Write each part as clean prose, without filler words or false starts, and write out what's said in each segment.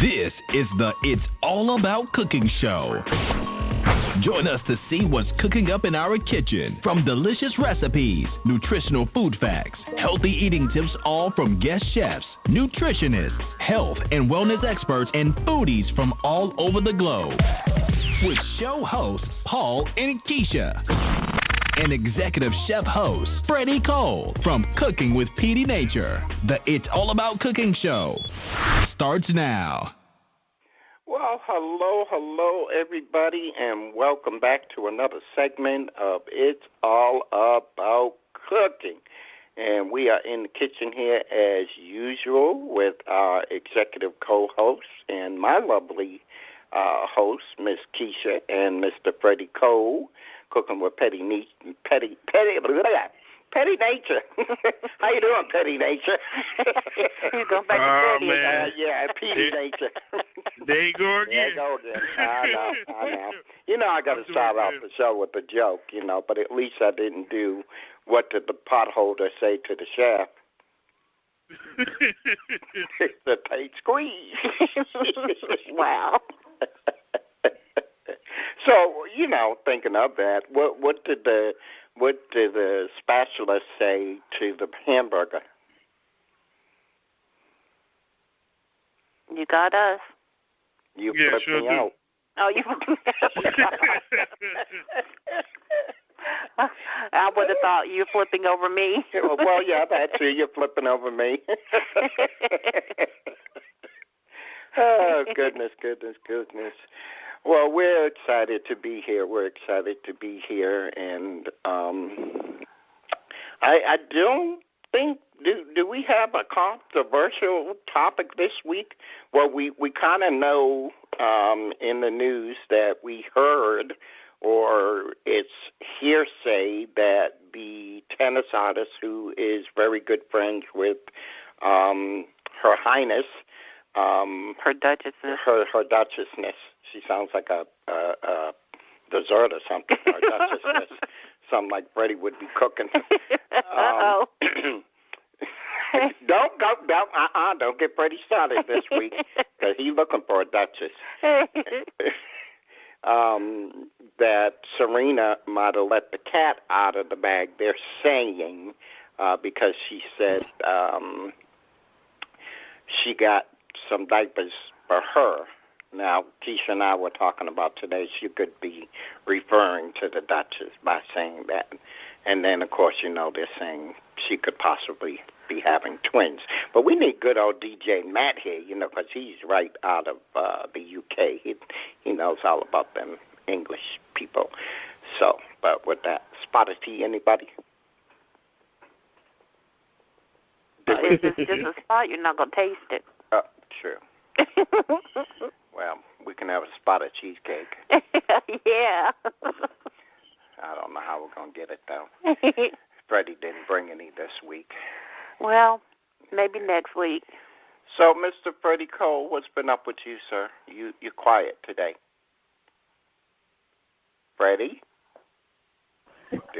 This is the It's All About Cooking Show. Join us to see what's cooking up in our kitchen. From delicious recipes, nutritional food facts, healthy eating tips, all from guest chefs, nutritionists, health and wellness experts, and foodies from all over the globe. With show hosts Paul and Keisha. And executive chef host Freddie Cole from Cooking with Petey Nature. The It's All About Cooking Show starts now. Well, hello, everybody, and welcome back to another segment of It's All About Cooking. And we are in the kitchen here as usual with our executive co-host and my lovely host, Miss Keisha, and Mr. Freddie Cole, cooking with Petty Nature. How you doing, Petty Nature? He's going back to Petty. Yeah, Petty Nature. There you go again. There you go again. I know. You know, I got to start off the show with a joke, you know, but at least I didn't do what did the potholder say to the chef. It's a tight squeeze. Wow. So, you know, thinking of that, what did the specialist say to the hamburger? You got us. You flipped sure me do. out. Oh, you. I would have thought you were flipping over me. Well, yeah, that too. You're flipping over me. Oh, goodness. Well, we're excited to be here. And I don't think, do we have a controversial topic this week? Well, we kind of know in the news that we heard, or it's hearsay, that the tennis artist who is very good friends with Her Highness, her Duchessness. Her Duchessness. She sounds like a dessert or something. Her Duchessness. Something like Freddie would be cooking. Don't get Freddie started this week, because he's looking for a Duchess. That Serena might have let the cat out of the bag. They're saying because she said she got some diapers for her. Now, Keisha and I were talking about today, she could be referring to the Duchess by saying that. And then, of course, you know, they're saying she could possibly be having twins. But we need good old DJ Matt here, you know, because he's right out of the UK. He knows all about them English people. So, but with that, spot of tea, anybody? If it's just a spot, you're not going to taste it. Oh, true. Well, we can have a spot of cheesecake. Yeah. I don't know how we're going to get it, though. Freddie didn't bring any this week. Well, maybe next week. So, Mr. Freddie Cole, what's been up with you, sir? You're quiet today. Freddie?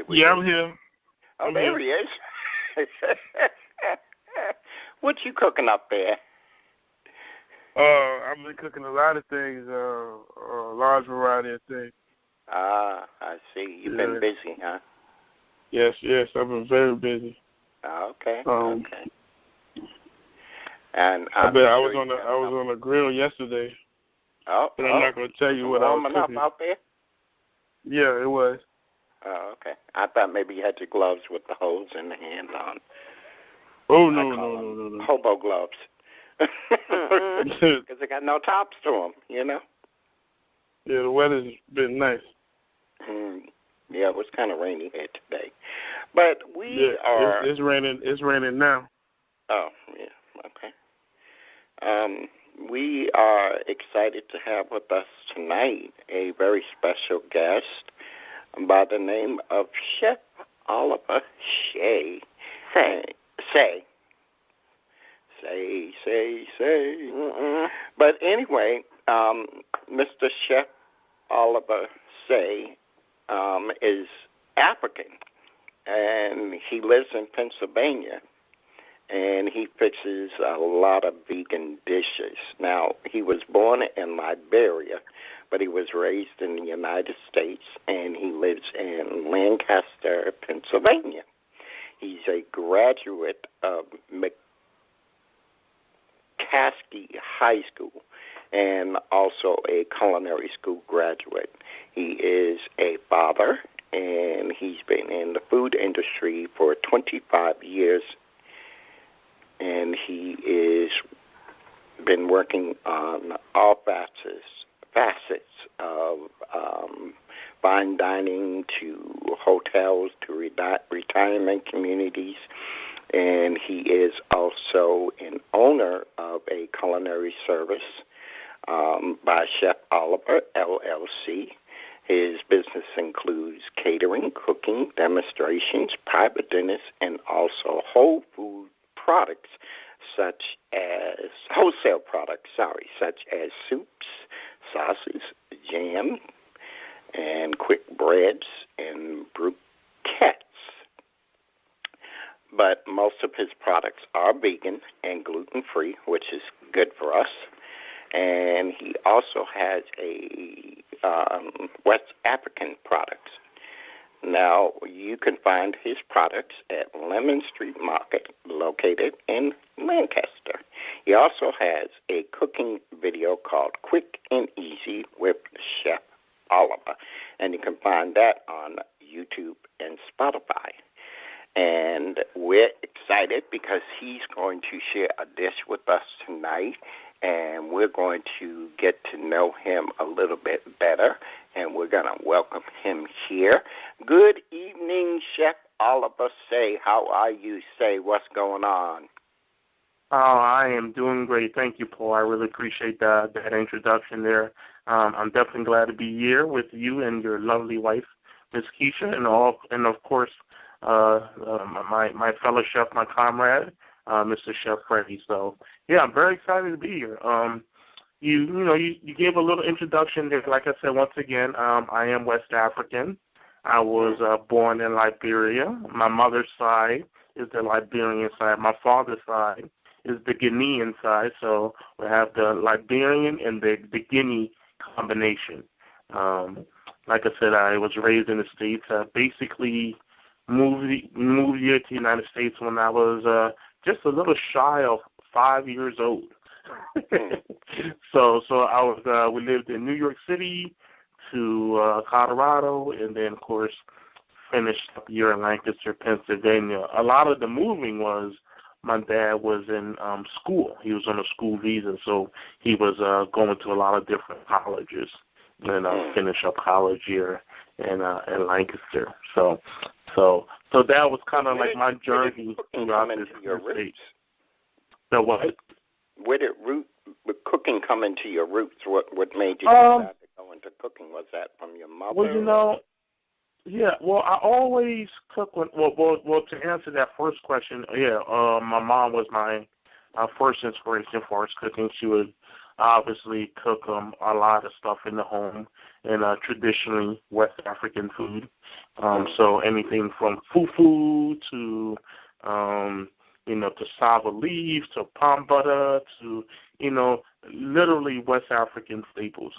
Yeah, I'm here. Oh, there he is. What you cooking up there? I've been cooking a lot of things, a large variety of things. Ah, I see. You've been busy, huh? Yes, I've been very busy. Okay. Okay. And I was on a grill yesterday. But I'm not going to tell you what I was cooking. Warming up out there? Yeah, it was. Oh, okay. I thought maybe you had your gloves with the holes in the hand on. Oh, no. Hobo gloves. Because they got no tops to them, you know? Yeah, the weather's been nice. Yeah, it was kind of rainy here today. But It's raining now. Oh, yeah, okay. We are excited to have with us tonight a very special guest by the name of Chef Oliver Saye. Say. But anyway, Mr. Chef Oliver Saye is African, and he lives in Pennsylvania. and he fixes a lot of vegan dishes. Now, he was born in Liberia, but he was raised in the United States, and he lives in Lancaster, Pennsylvania. He's a graduate of McCaskey High School and also a culinary school graduate. He is a father, and he's been in the food industry for 25 years, and he is been working on all facets of fine dining to hotels to retirement communities, and he is also an owner of a culinary service by Chef Oliver, LLC. His business includes catering, cooking, demonstrations, private dinners, and also whole food products such as soups, sauces, jam, and quick breads and bruschettas. But most of his products are vegan and gluten-free, which is good for us. And he also has a West African products. Now, you can find his products at Lemon Street Market, located in Lancaster. He also has a cooking video called Quick and Easy with Chef Oliver, and you can find that on YouTube and Spotify. And we're excited because he's going to share a dish with us tonight, and we're going to get to know him a little bit better, and we're going to welcome him here. Good evening, Chef Oliver Saye. How are you, Saye? What's going on? Oh, I am doing great. Thank you, Paul. I really appreciate that introduction there. I'm definitely glad to be here with you and your lovely wife, Miss Keisha, and of course, my fellow chef, my comrade, Mr. Chef Freddie. So, yeah, I'm very excited to be here. You gave a little introduction there. Like I said, once again, I am West African. I was born in Liberia. My mother's side is the Liberian side. My father's side is the Ghanaian side. So we have the Liberian and the Guinea combination. Like I said, I was raised in the States. Basically moved here to the United States when I was just a little shy of 5 years old. So I was we lived in New York City to Colorado, and then of course finished up a year in Lancaster, Pennsylvania. A lot of the moving was my dad was in school. He was on a school visa, so he was going to a lot of different colleges and finish up college here in Lancaster. So that was kind of like my journey throughout this state. The what? Where did cooking come into your roots? What made you decide to go into cooking? Was that from your mother? Well, yeah. Well, I always cook. Well, to answer that first question, my mom was my first inspiration for us cooking. She would obviously cook a lot of stuff in the home and traditionally West African food. So anything from fufu to cassava leaves to palm butter to literally West African staples.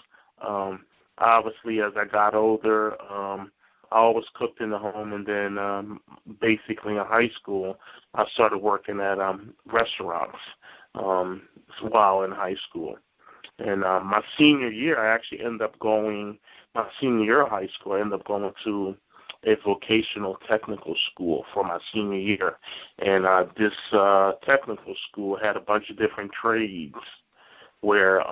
Obviously, as I got older, I always cooked in the home, and then basically in high school, I started working at restaurants while in high school. And my senior year, I actually ended up going to a vocational technical school for my senior year. And this technical school had a bunch of different trades where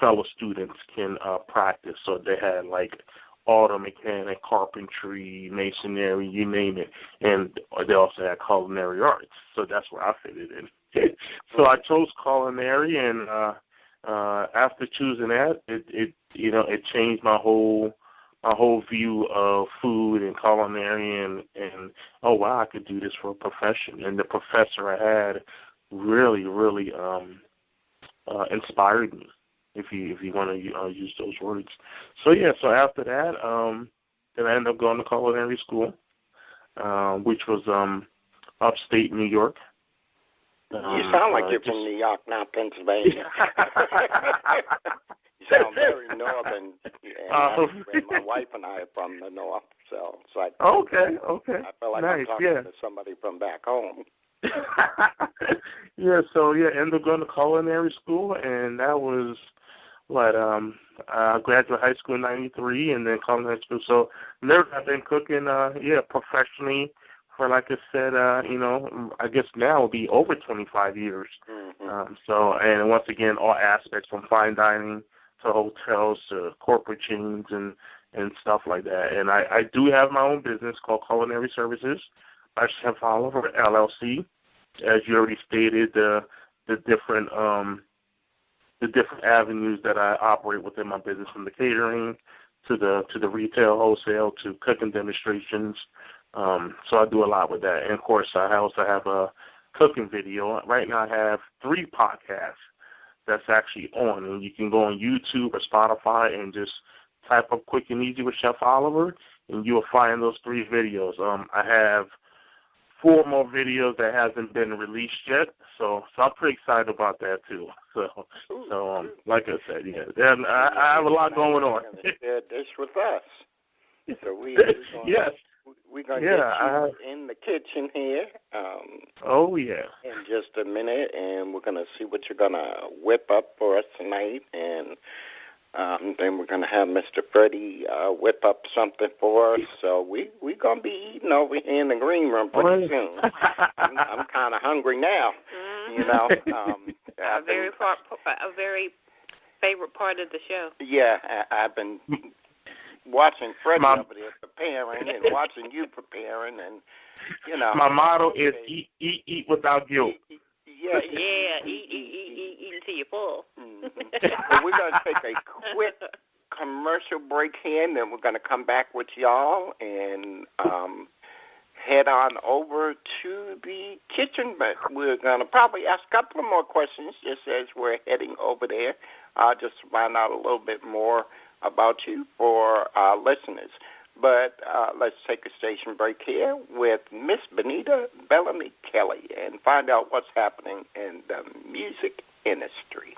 fellow students can practice. So they had like auto mechanic, carpentry, masonry, you name it. And they also had culinary arts. So that's where I fitted in. So I chose culinary, and after choosing that, it changed my whole view of food and culinary, and oh wow, I could do this for a profession. And the professor I had really inspired me, if you want to use those words. So after that, then I ended up going to culinary school, which was upstate New York, You sound like you're from New York, not Pennsylvania. You sound very northern. And my wife and I are from the north, so it's like okay. I feel like I'm talking to somebody from back home. Ended up going to culinary school, and that was I graduated high school in '93, and then culinary school. So I've been cooking, professionally for, like I said, I guess now it'll be over 25 years. Mm-hmm. And once again, all aspects from fine dining to hotels to corporate chains and stuff like that. And I do have my own business called Culinary Services by Chef Oliver, LLC. As you already stated, the different avenues that I operate within my business, from the catering to the retail, wholesale, to cooking demonstrations. So I do a lot with that. And, of course, I also have a cooking video. Right now I have 3 podcasts that's actually on. And you can go on YouTube or Spotify and just type up Quick and Easy with Chef Oliver, and you'll find those 3 videos. I have 4 more videos that hasn't been released yet, so I'm pretty excited about that too. So like I said, I have a lot going on. Share this with us. So we're gonna get you in the kitchen here. In just a minute, and we're gonna see what you're gonna whip up for us tonight, and then we're gonna have Mr. Freddie whip up something for us. So we're gonna be eating over here in the green room pretty soon. I'm kind of hungry now. A very favorite part of the show. Yeah, I've been watching Freddie over there preparing and watching you preparing, and My motto is eat without guilt. Eat until you're full. Well, we're going to take a quick commercial break here, and then we're going to come back with y'all and head on over to the kitchen. But we're going to probably ask a couple of more questions just as we're heading over there, just to find out a little bit more about you for our listeners. But let's take a station break here with Miss Benita Bellamy Kelly and find out what's happening in the music industry.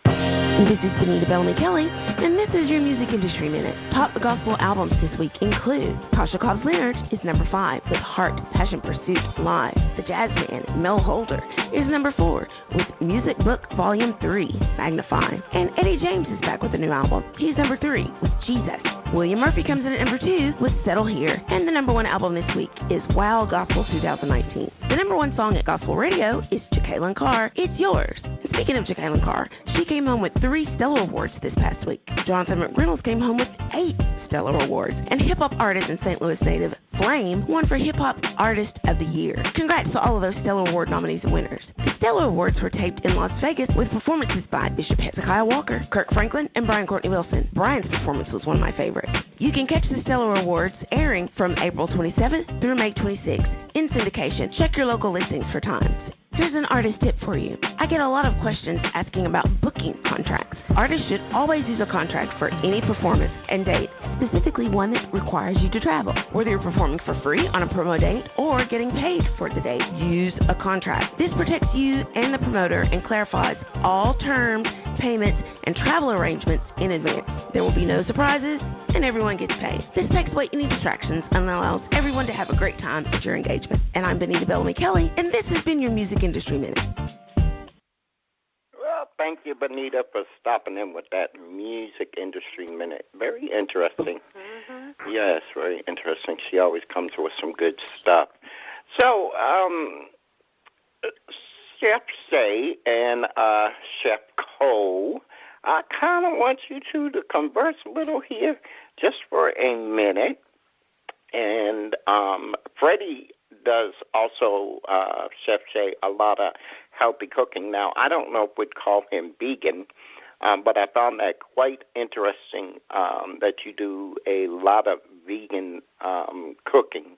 This is Benita Bellamy Kelly, and this is your Music Industry Minute. Top gospel albums this week include Tasha Cobbs Leonard is number 5 with Heart, Passion Pursuit Live. The Jazz Man, Mel Holder, is number 4 with Music Book Volume 3, Magnify. And Eddie James is back with a new album. He's number 3 with Jesus. William Murphy comes in at number 2 with Settle Here. And the number 1 album this week is Wow Gospel 2019. The number 1 song at Gospel Radio is Jacqueline Carr, It's Yours. And speaking of Jacqueline Carr, she came home with 3 Stellar Awards this past week. Jonathan McReynolds came home with 8 Stellar Awards. And hip-hop artist and St. Louis native Flame won for Hip Hop Artist of the Year. Congrats to all of those Stellar Award nominees and winners. The Stellar Awards were taped in Las Vegas with performances by Bishop Hezekiah Walker, Kirk Franklin, and Brian Courtney Wilson. Brian's performance was one of my favorites. You can catch the Stellar Awards airing from April 27th through May 26th in syndication. Check your local listings for times. Here's an artist tip for you. I get a lot of questions asking about booking contracts. Artists should always use a contract for any performance and date, specifically one that requires you to travel. Whether you're performing for free on a promo date or getting paid for the date, use a contract. This protects you and the promoter and clarifies all terms, payments, and travel arrangements in advance. There will be no surprises, and everyone gets paid. This takes away any distractions and allows everyone to have a great time at your engagement. And I'm Benita Bellamy Kelly, and this has been your Music Industry Minute. Well, thank you, Benita, for stopping in with that Music Industry Minute. Very interesting. Mm-hmm. Yes, very interesting. She always comes with some good stuff. So, Chef Saye and Chef Cole, I kind of want you two to converse a little here just for a minute. And Freddie does also, Chef Saye, a lot of healthy cooking. Now, I don't know if we'd call him vegan, but I found that quite interesting that you do a lot of vegan cooking.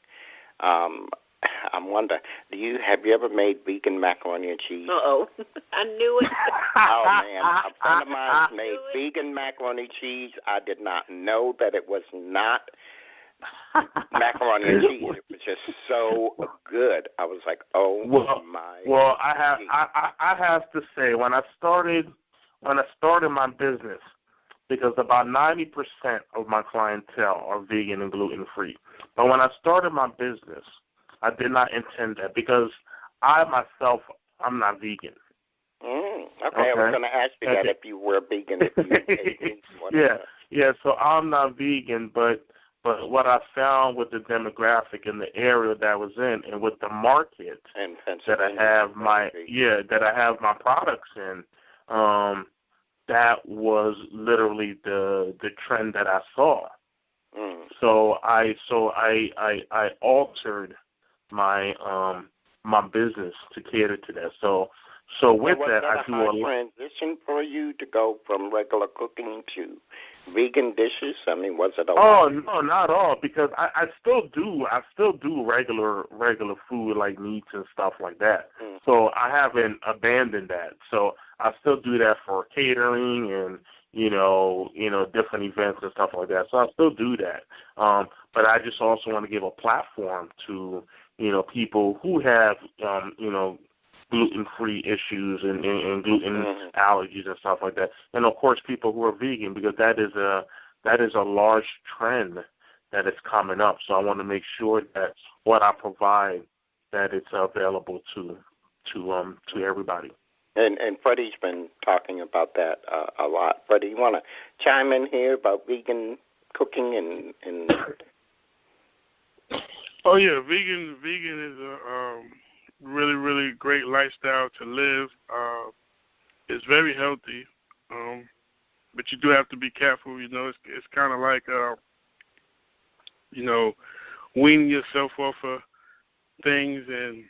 I wonder, have you ever made vegan macaroni and cheese? Uh-oh. I knew it. Oh, man. A friend of mine made vegan macaroni and cheese. I did not know that it was not macaroni and cheese. It was just so good. I was like, oh my. Well, I have to say when I started my business, because about 90% of my clientele are vegan and gluten free. But when I started my business, I did not intend that because I myself, I'm not vegan. Okay, I was going to ask you that if you were vegan, if you ate meat, whatever. Yeah. So I'm not vegan, but what I found with the demographic in the area that I was in, and with the market that I have my products in, that was literally the trend that I saw. So I altered my my business to cater to that. So with that, I do a transition for you to go from regular cooking to vegan dishes. I mean, was it no, not at all. Because I still do regular food like meats and stuff like that. So I haven't abandoned that. So I still do that for catering and different events and stuff like that. So I still do that. But I just also want to give a platform to people who have gluten-free issues and gluten allergies and stuff like that, and of course people who are vegan, because that is a large trend that is coming up. So I want to make sure that what I provide, that it's available to everybody. And Freddie's been talking about that a lot. Freddie, you want to chime in here about vegan cooking and Oh yeah, vegan is a really, really great lifestyle to live. It's very healthy, but you do have to be careful. It's kind of like, weaning yourself off of things, and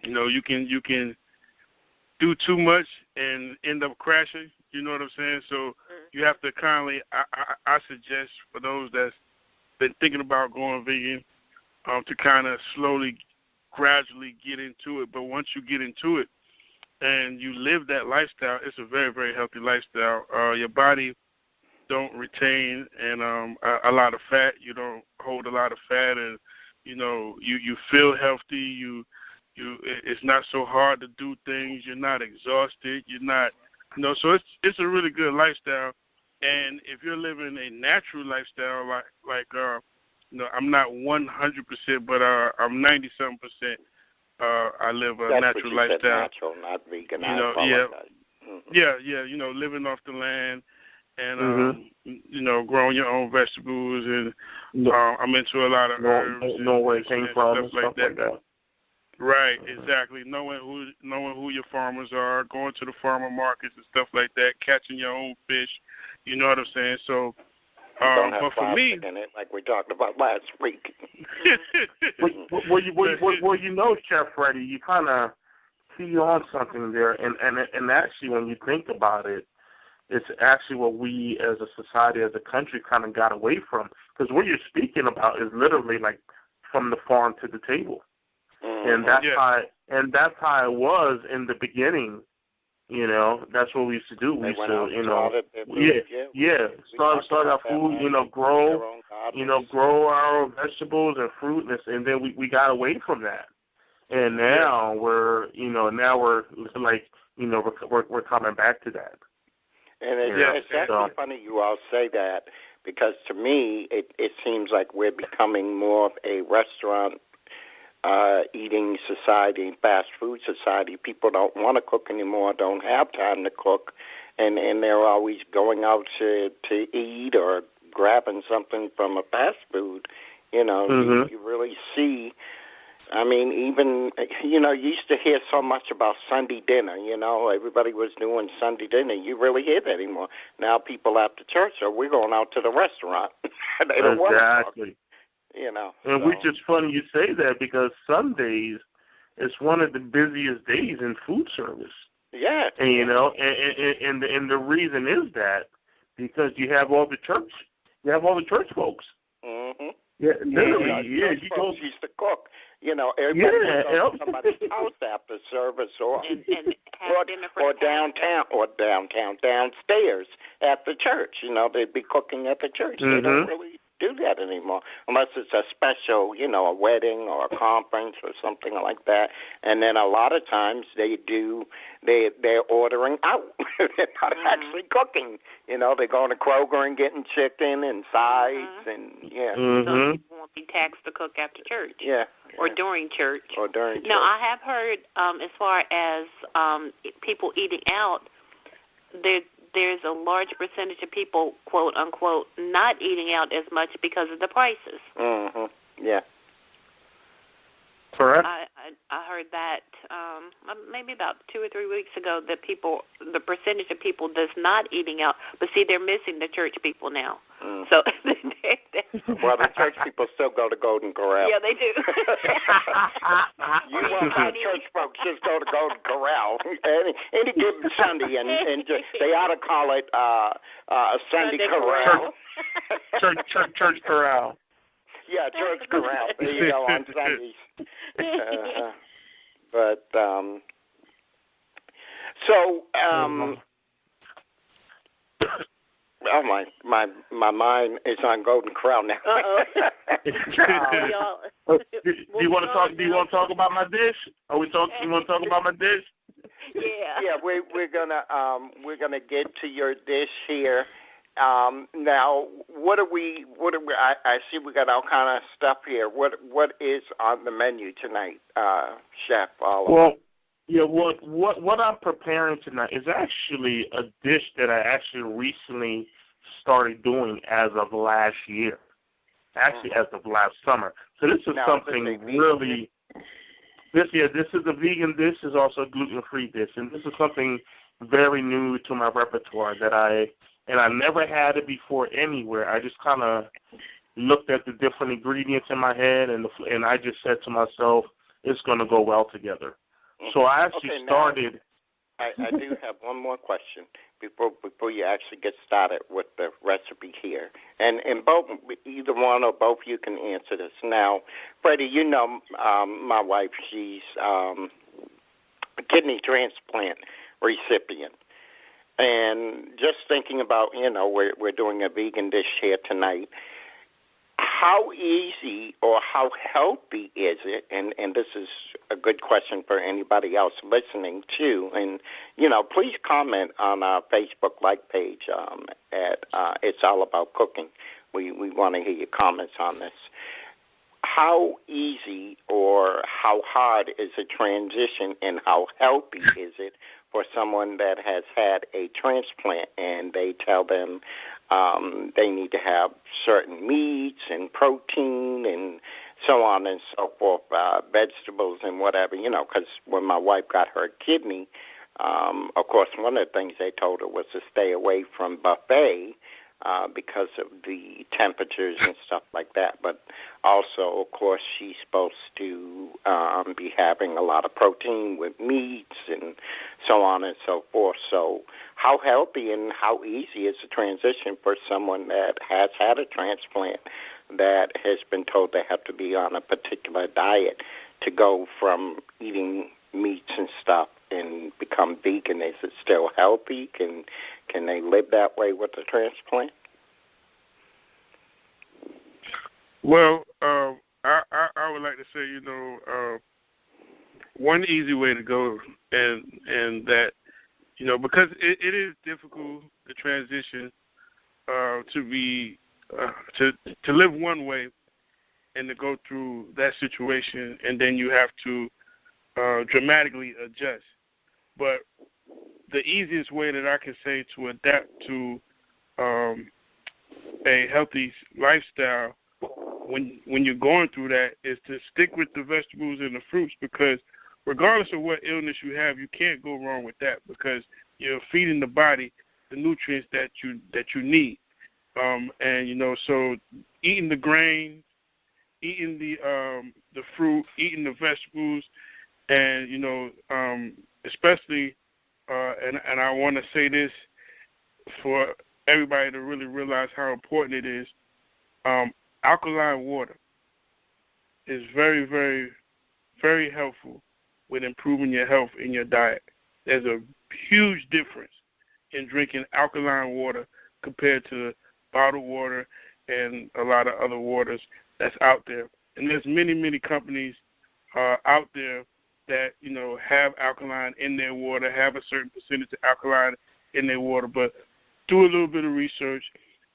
you can do too much and end up crashing. You know what I'm saying? So you have to kindly. I suggest for those that's been thinking about going vegan, to kind of gradually get into it. But once you get into it and you live that lifestyle, it's a very, very healthy lifestyle. Your body don't retain a lot of fat. You don't hold a lot of fat, and you feel healthy. It's not so hard to do things. You're not exhausted. You're not so it's a really good lifestyle. And if you're living a natural lifestyle like I'm not 100%, but I'm 90-something%. I live a natural lifestyle. Natural, not vegan. Living off the land and growing your own vegetables, and I'm into a lot of herbs. Know where it came from and stuff like that. Right, exactly. Knowing who your farmers are, going to the farmer markets and stuff like that, catching your own fish. You know what I'm saying? So. But for me, in it, like we talked about last week. well, Chef Freddie, you kind of key on something there, and actually, when you think about it, it's actually what we as a society, as a country, kind of got away from. Because what you're speaking about is literally like from the farm to the table, and that's how it was in the beginning. That's what we used to do. We used to, start our food, grow our vegetables and fruit, and then we got away from that. And now we're like, we're coming back to that. And it's actually funny you all say that, because to me, it seems like we're becoming more of a restaurant eating society, fast food society. People don't want to cook anymore, don't have time to cook, and they're always going out to eat or grabbing something from a fast food. You really see. I mean, even, you used to hear so much about Sunday dinner, everybody was doing Sunday dinner. You really hear that anymore. Now people after church we're going out to the restaurant. They don't want to cook. And which is funny you say that, because Sundays is one of the busiest days in food service. Yeah. And and the reason is that because you have all the church folks. Mm-hmm. Yeah, literally. You folks used to cook. Everybody goes to somebody's house after service, or downstairs at the church. They'd be cooking at the church. They don't really do that anymore unless it's a special, a wedding or a conference or something like that. And then a lot of times they're ordering out. They're not actually cooking. They're going to Kroger and getting chicken and sides and So people won't be taxed to cook after church. Yeah. Or during church. Now, I have heard as far as people eating out, there's a large percentage of people, quote unquote, not eating out as much because of the prices. Yeah. Correct. I heard that maybe about 2 or 3 weeks ago that the percentage of people that's not eating out, but see, they're missing the church people now. So, well, the church people still go to Golden Corral. Yeah, they do. You want our church folks just go to Golden Corral any given Sunday, and just, they ought to call it Sunday Corral. Church Corral. Yeah, church corral. There you go on Sundays. But oh my mind is on Golden Corral now. Do you want to talk about my dish? You want to talk about my dish? Yeah. Yeah, we're gonna get to your dish here. Now, what are we? I see we got all kind of stuff here. What is on the menu tonight, Chef Oliver? Well, yeah. What I'm preparing tonight is actually a dish that I actually recently started doing as of last year. Actually, as of last summer. So this is something really. This is a vegan dish. This is also a gluten-free dish, and this is something very new to my repertoire that I never had it before anywhere. I just kind of looked at the different ingredients in my head, and I just said to myself, it's going to go well together. So I actually started. I do have one more question before you actually get started with the recipe here. And both, either one or both you can answer this. Now, Freddie, my wife, she's a kidney transplant recipient. And just thinking about, we're doing a vegan dish here tonight, how easy or how healthy is it, and this is a good question for anybody else listening too, and, please comment on our Facebook like page at It's All About Cooking. We want to hear your comments on this. How easy or how hard is the transition, and how healthy is it for someone that has had a transplant and they tell them they need to have certain meats and protein and so on and so forth, vegetables and whatever, because when my wife got her kidney, of course, one of the things they told her was to stay away from buffet because of the temperatures and stuff like that. But also, of course, she's supposed to be having a lot of protein with meats and so on and so forth. So how healthy and how easy is the transition for someone that has had a transplant that has been told they have to be on a particular diet to go from eating meats and stuff and become vegan? Is it still healthy? Can they live that way with the transplant? Well, I would like to say, one easy way to go, and that, because it is difficult to transition to be to live one way and to go through that situation, and then you have to dramatically adjust. But the easiest way that I can say to adapt to a healthy lifestyle when you're going through that is to stick with the vegetables and the fruits, because regardless of what illness you have, you can't go wrong with that, because you're feeding the body the nutrients that you need. So eating the grains, eating the fruit, eating the vegetables, and especially and I want to say this for everybody to really realize how important it is. Alkaline water is very, very, very helpful with improving your health in your diet. There's a huge difference in drinking alkaline water compared to bottled water and a lot of other waters that's out there. And there's many, many companies out there that, have alkaline in their water, have a certain percentage of alkaline in their water. But do a little bit of research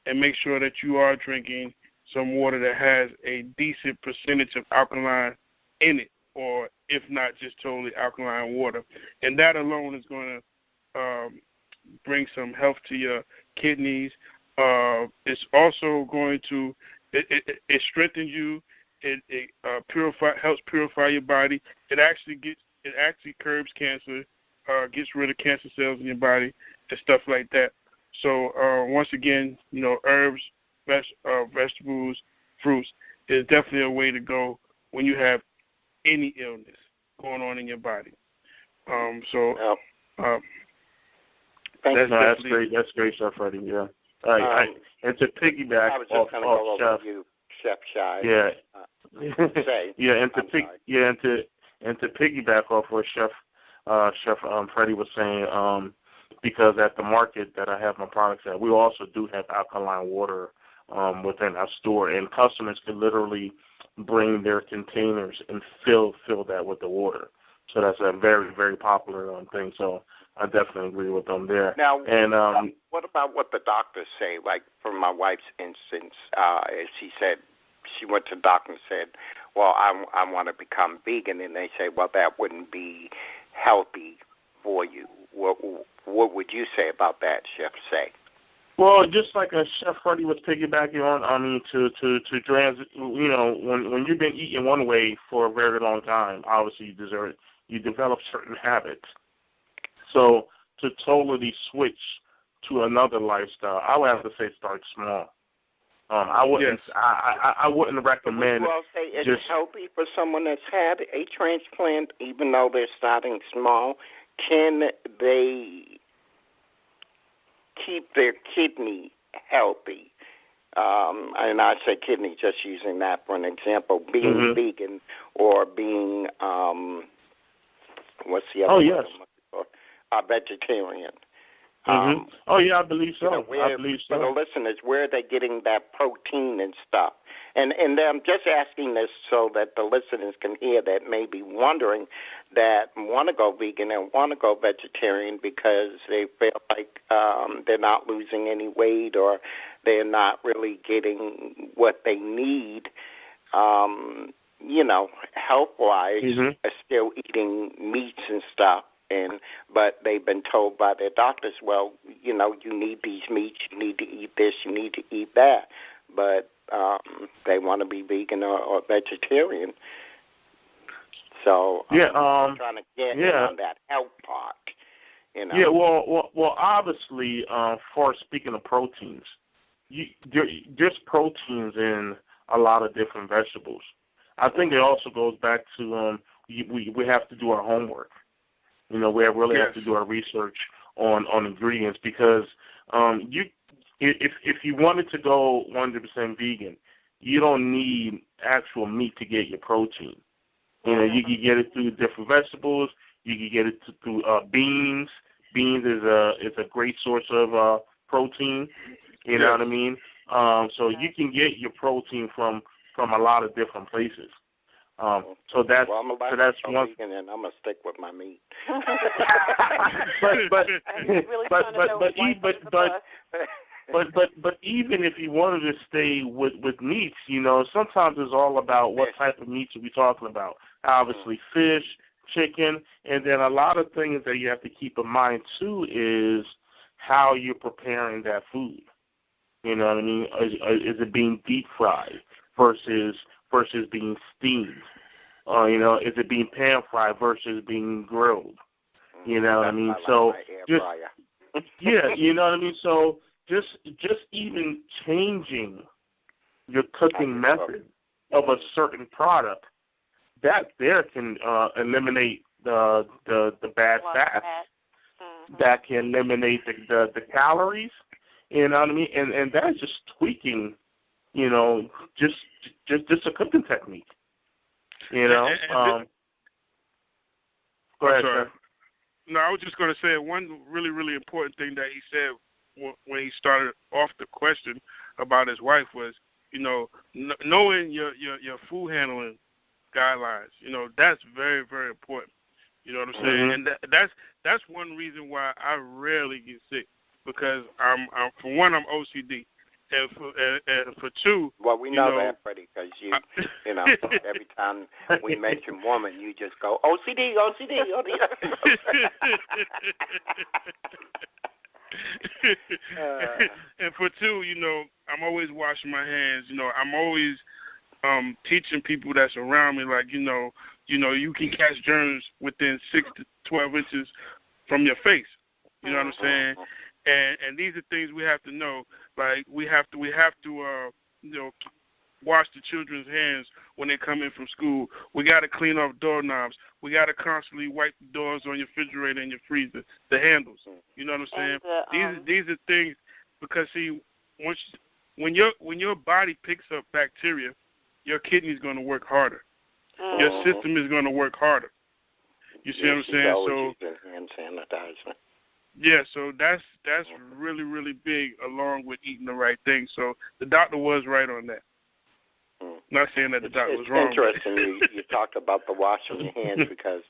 and make sure that you are drinking some water that has a decent percentage of alkaline in it, or if not, just totally alkaline water. And that alone is going to bring some health to your kidneys. It's also going to it strengthens you. It helps purify your body. It actually curbs cancer, gets rid of cancer cells in your body and stuff like that. So once again, herbs, vegetables, fruits is definitely a way to go when you have any illness going on in your body. That's great. That's great stuff, Freddie. Yeah. And to piggyback off Chef, Chef Saye. Yeah. Say. Yeah, and to piggyback off what Chef Freddie was saying, because at the market that I have my products at, we also do have alkaline water within our store, and customers can literally bring their containers and fill that with the water. So that's a very, very popular thing. So I definitely agree with them there. Now, and what about what the doctors say? Like for my wife's instance, she said she went to the doctor and said, well, I want to become vegan, and they say, well, that wouldn't be healthy for you. What would you say about that, Chef Saye? Well, just like Chef Freddie was piggybacking on, to transit, when you've been eating one way for a very long time, obviously you develop certain habits. So to totally switch to another lifestyle, I would have to say start small. I wouldn't. Yes. I wouldn't recommend. Would you all say it's healthy for someone that's had a transplant, even though they're starting small? Can they keep their kidney healthy? And I say kidney, just using that for an example. Being vegan or being what's the other? Oh yes. Vegetarian. Oh yeah, I believe so. I believe so. For the listeners, where are they getting that protein and stuff? And I'm just asking this so that the listeners can hear that may be wondering that want to go vegan and want to go vegetarian because they feel like they're not losing any weight or they're not really getting what they need. Health-wise, are still eating meats and stuff. But they've been told by their doctors, well, you need these meats, you need to eat this, you need to eat that. But they want to be vegan or vegetarian. So I'm trying to get in on that health part. Yeah, well, obviously, for speaking of proteins, there's proteins in a lot of different vegetables. I think it also goes back to we have to do our homework. We really have to do our research on ingredients because if you wanted to go 100% vegan, you don't need actual meat to get your protein. You can get it through different vegetables. You can get it through beans. Beans is a great source of protein. You know what I mean? So you can get your protein from a lot of different places. So that's I'm one. Vegan and I'm gonna stick with my meat. but even if you wanted to stay with meats, sometimes it's all about what type of meats are we talking about. Obviously, fish, chicken, and then a lot of things that you have to keep in mind too is how you're preparing that food. You know what I mean? Is it being deep fried versus being steamed? Is it being pan fried versus being grilled? You know what I mean? So just you know what I mean? So just even changing your cooking method of a certain product, that there can eliminate the bad fats. That can eliminate the calories. You know what I mean? And that's just tweaking. Just a cooking technique. Go ahead, sir. No, I was just going to say one really, really important thing that he said when he started off the question about his wife was knowing your food handling guidelines, that's very, very important. You know what I'm saying? And that's one reason why I rarely get sick, because I'm for one, I'm OCD. And for two, well, we know that, Freddie, because every time we mention woman, you just go OCD. And for two, I'm always washing my hands. I'm always teaching people that's around me, like, you can catch germs within 6 to 12 inches from your face. You know what I'm saying? And these are things we have to know. Like we have to wash the children's hands when they come in from school. We got to clean off doorknobs. We got to constantly wipe the doors on your refrigerator and your freezer, the handles. You know what I'm saying? These are things, because see, when your body picks up bacteria, your kidney's going to work harder. Your system is going to work harder. You see what I'm saying? So hand sanitizer. Yeah, so that's really, really big, along with eating the right thing. So the doctor was right on that. Not saying that the doctor was wrong. It's interesting you talked about the washing your hands, because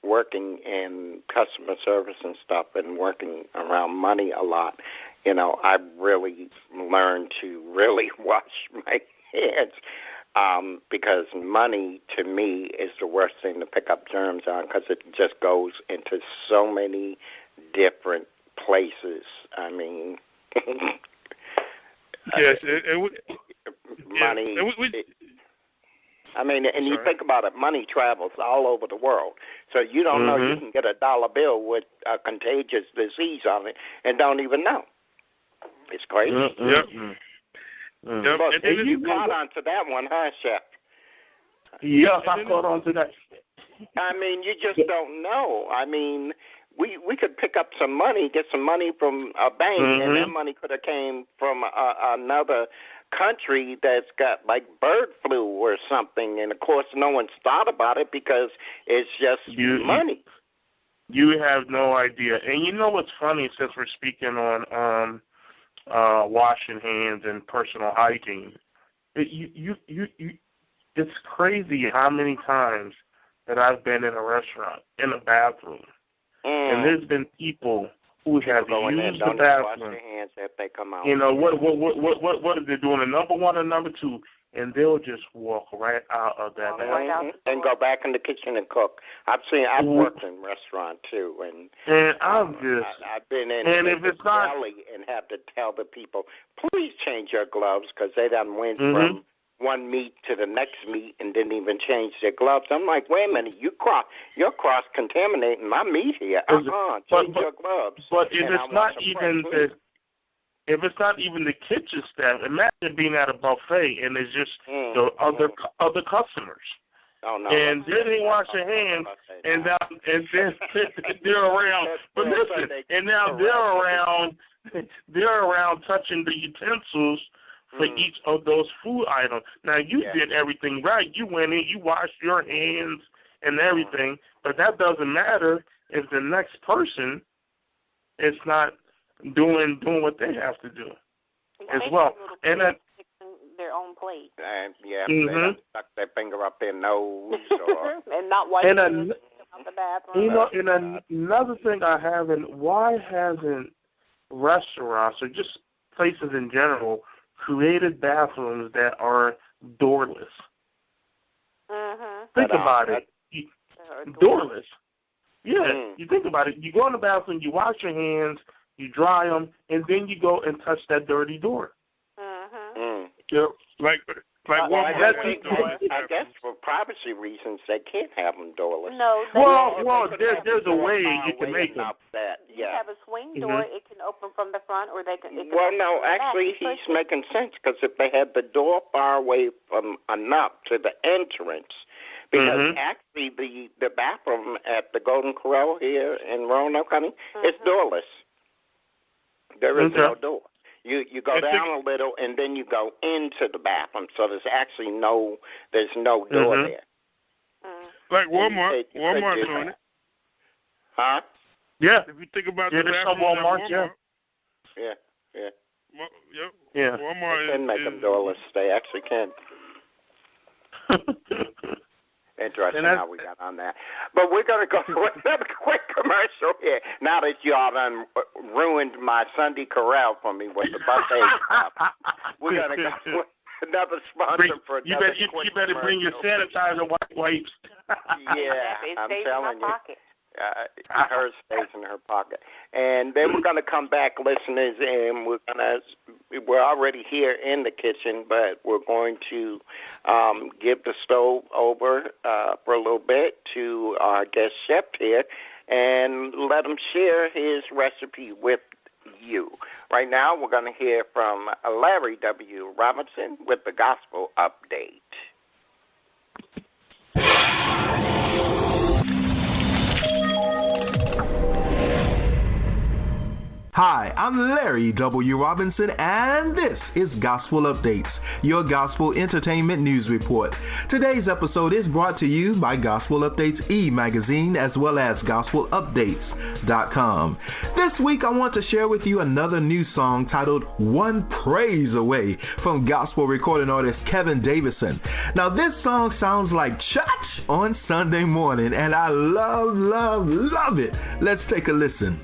working in customer service and stuff and working around money a lot, I really learned to really wash my hands, because money, to me, is the worst thing to pick up germs on, because it just goes into so many different places. I mean, yes, money. And you think about it, money travels all over the world. So you don't know you can get a dollar bill with a contagious disease on it and don't even know. It's crazy. Yep. Look, you caught on to that one, huh, Chef? Yes, I caught on to that. I mean, you just don't know. I mean, we could pick up some money, get some money from a bank, and that money could have came from another country that's got like bird flu or something, and of course no one's thought about it because it's just money. You have no idea. And you know what's funny, since we're speaking on washing hands and personal hygiene, it's crazy how many times that I've been in a restaurant, in a bathroom, and there's been people who have used the bathroom. Wash their hands if they come out. What are they doing? A number one or number two, and they'll just walk right out of that bathroom and go back in the kitchen and cook. I've worked in restaurant too, and I've been in the deli and have to tell the people, please change your gloves, because they done went from one meat to the next meat and didn't even change their gloves. I'm like, wait a minute, you're cross-contaminating my meat here. Change your gloves. But if it's not even the kitchen staff, imagine being at a buffet and it's just the other customers. Oh, no. And then they wash their hands, and then they're around. But listen, and now they're around touching the utensils for each of those food items. Now, you did everything right. You went in, you washed your hands and everything, but that doesn't matter if the next person is not doing what they have to do as well. And their own plate. They don't stuck their finger up their nose and not wiping out the bathroom. And another thing I haven't, why hasn't restaurants or just places in general created bathrooms that are doorless? Think about it. Doorless. Yeah, you think about it. You go in the bathroom, you wash your hands, you dry them, and then you go and touch that dirty door. I guess for privacy reasons, they can't have them doorless. No. There's a way you can make them. You have a swing door; it can open from the front, or they can. Actually, he's making sense, because if they had the door far away from enough to the entrance, because actually the bathroom at the Golden Corral here in Roanoke, honey, it's doorless. There is no door. You go down a little, and then you go into the bathroom. So there's actually no door there. Like Walmart's doing it. Huh? Yeah. If you think about the bathroom Walmart, Yeah. Yeah. Walmart can make them do a list. They actually can. Interesting how we got on that. But we're going to go to another quick commercial here. Now that y'all done ruined my Sunday corral for me with the buffet stuff, we're going to go to another sponsor for another You better bring your sanitizer wipes. Yeah, I'm telling you. Hers stays in her pocket. And then we're going to come back, listeners, and we're already here in the kitchen, but we're going to give the stove over for a little bit to our guest chef here and let him share his recipe with you. Right now, we're going to hear from Larry W. Robinson with the Gospel Update. Hi, I'm Larry W. Robinson, and this is Gospel Updates, your gospel entertainment news report. Today's episode is brought to you by Gospel Updates e-magazine as well as GospelUpdates.com. This week, I want to share with you another new song titled One Praise Away from gospel recording artist Kevin Davison. Now, this song sounds like church on Sunday morning, and I love it. Let's take a listen.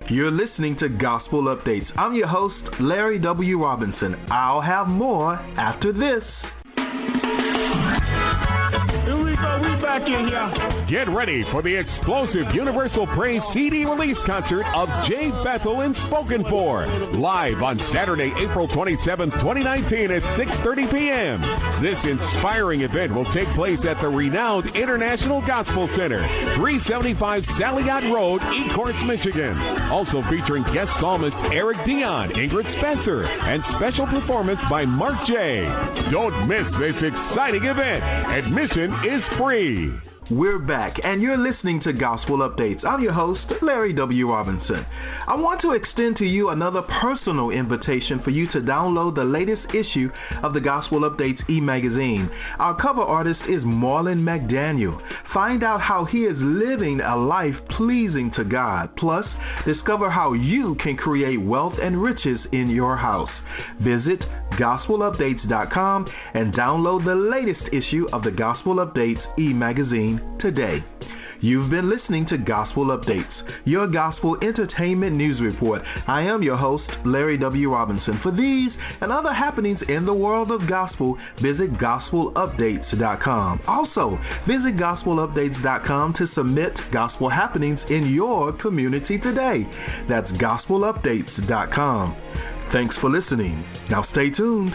You're listening to Gospel Updates. I'm your host, Larry W. Robinson. I'll have more after this. Here we go. We back in here. Get ready for the explosive Universal Praise CD release concert of Jay Bethel and Spoken For, live on Saturday, April 27, 2019 at 6:30 p.m. This inspiring event will take place at the renowned International Gospel Center, 375 Salliot Road, Ecorse, Michigan. Also featuring guest psalmist Eric Dion, Ingrid Spencer, and special performance by Mark J. Don't miss this exciting event. Admission is free. We're back, and you're listening to Gospel Updates. I'm your host, Larry W. Robinson. I want to extend to you another personal invitation for you to download the latest issue of the Gospel Updates e-magazine. Our cover artist is Marlon McDaniel. Find out how he is living a life pleasing to God. Plus, discover how you can create wealth and riches in your house. Visit GospelUpdates.com and download the latest issue of the Gospel Updates e-magazine today. You've been listening to Gospel Updates, your gospel entertainment news report. I am your host, Larry W. Robinson. For these and other happenings in the world of gospel, visit GospelUpdates.com. Also, visit GospelUpdates.com to submit gospel happenings in your community today. That's GospelUpdates.com. Thanks for listening. Now stay tuned.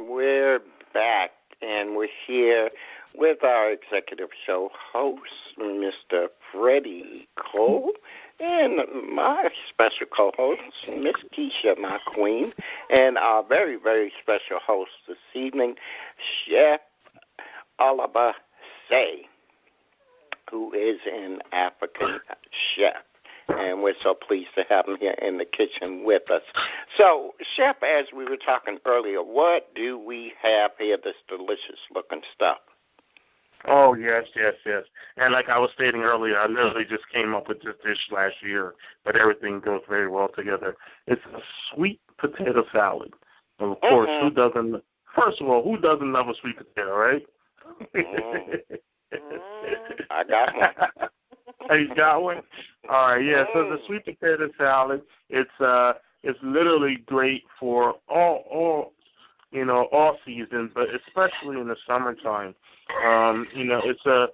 We're back, and we're here with our executive show host, Mr. Freddie Cole, and my special co-host, Miss Keisha, my queen, and our very, very special host this evening, Chef Oliver Saye, who is an African chef. And we're so pleased to have him here in the kitchen with us. So, Chef, as we were talking earlier, what do we have here, this delicious-looking stuff? Oh, yes. And like I was stating earlier, I literally just came up with this dish last year, but everything goes very well together. It's a sweet potato salad. And, of course, who doesn't love a sweet potato, right? I got one. You got one? All right, yeah. So the sweet potato salad, it's literally great for all seasons, but especially in the summertime. It's a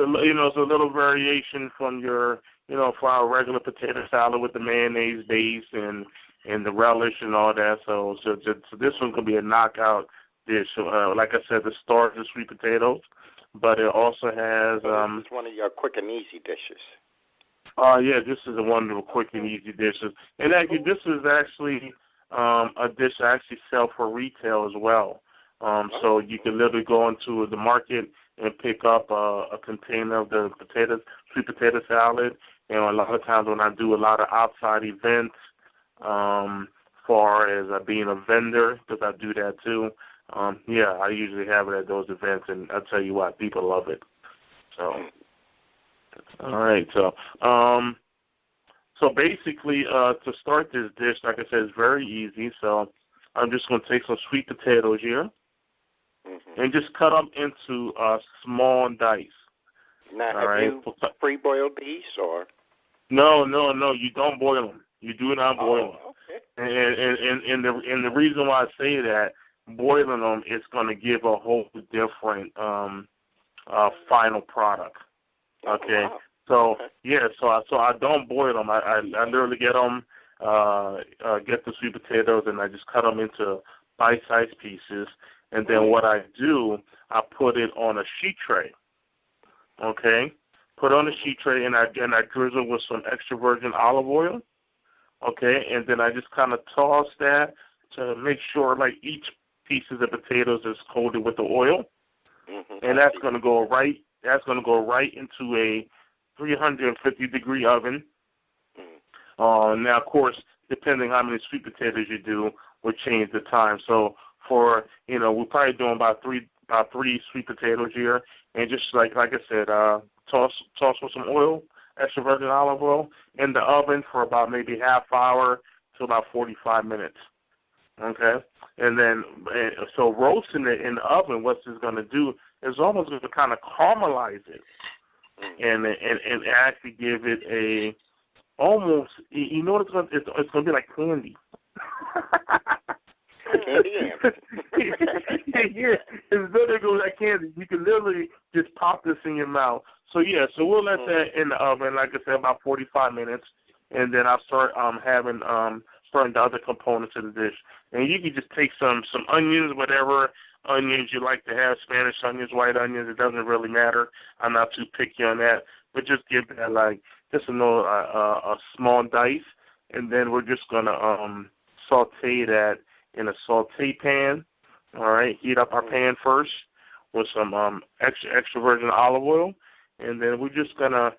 little variation from your, for our regular potato salad with the mayonnaise base and the relish and all that. So this one could be a knockout dish. Like I said, the stars of sweet potatoes. but it also has. It's one of your quick and easy dishes. Yeah, this is one of the quick and easy dishes, and actually, this is actually a dish I actually sell for retail as well. So you can literally go into the market and pick up a container of the sweet potato salad. And a lot of times when I do a lot of outside events, far as being a vendor, because I do that too, I usually have it at those events, and I'll tell you what, people love it. So, all right. So basically, to start this dish, like I said, it's very easy. So I'm just going to take some sweet potatoes here and just cut them into small dice. Now, have you pre-boiled these, or? No, you don't boil them. You do not boil them. Okay. And the reason why I say that, boiling them is going to give a whole different final product. Okay. Oh, wow. So I don't boil them. I literally get them, get the sweet potatoes, and I just cut them into bite-sized pieces. And then what I do, I put it on a sheet tray. Okay. Put it on a sheet tray, and I drizzle with some extra virgin olive oil. Okay. And then I just kind of toss that to make sure like each piece of the potatoes is coated with the oil, and that's going to go right. That's going to go right into a 350-degree oven. Now, of course, depending how many sweet potatoes you do, will change the time. So for we're probably doing about three sweet potatoes here, and just like I said, toss with some oil, extra virgin olive oil, in the oven for about maybe half hour to about 45 minutes. Okay, and then so roasting it in the oven, what it's going to do is almost going to kind of caramelize it, and actually give it a almost what it's going to be like candy. Candy. Yeah, it's literally goes like candy. You can literally just pop this in your mouth. So we'll let that in the oven, like I said, about 45 minutes, and then I'll start starting the other components of the dish. And you can just take some onions, whatever onions you like to have, Spanish onions, white onions, it doesn't really matter. I'm not too picky on that, but just give that just a small dice, and then we're just gonna saute that in a saute pan. All right, heat up our pan first with some extra virgin olive oil, and then we're just gonna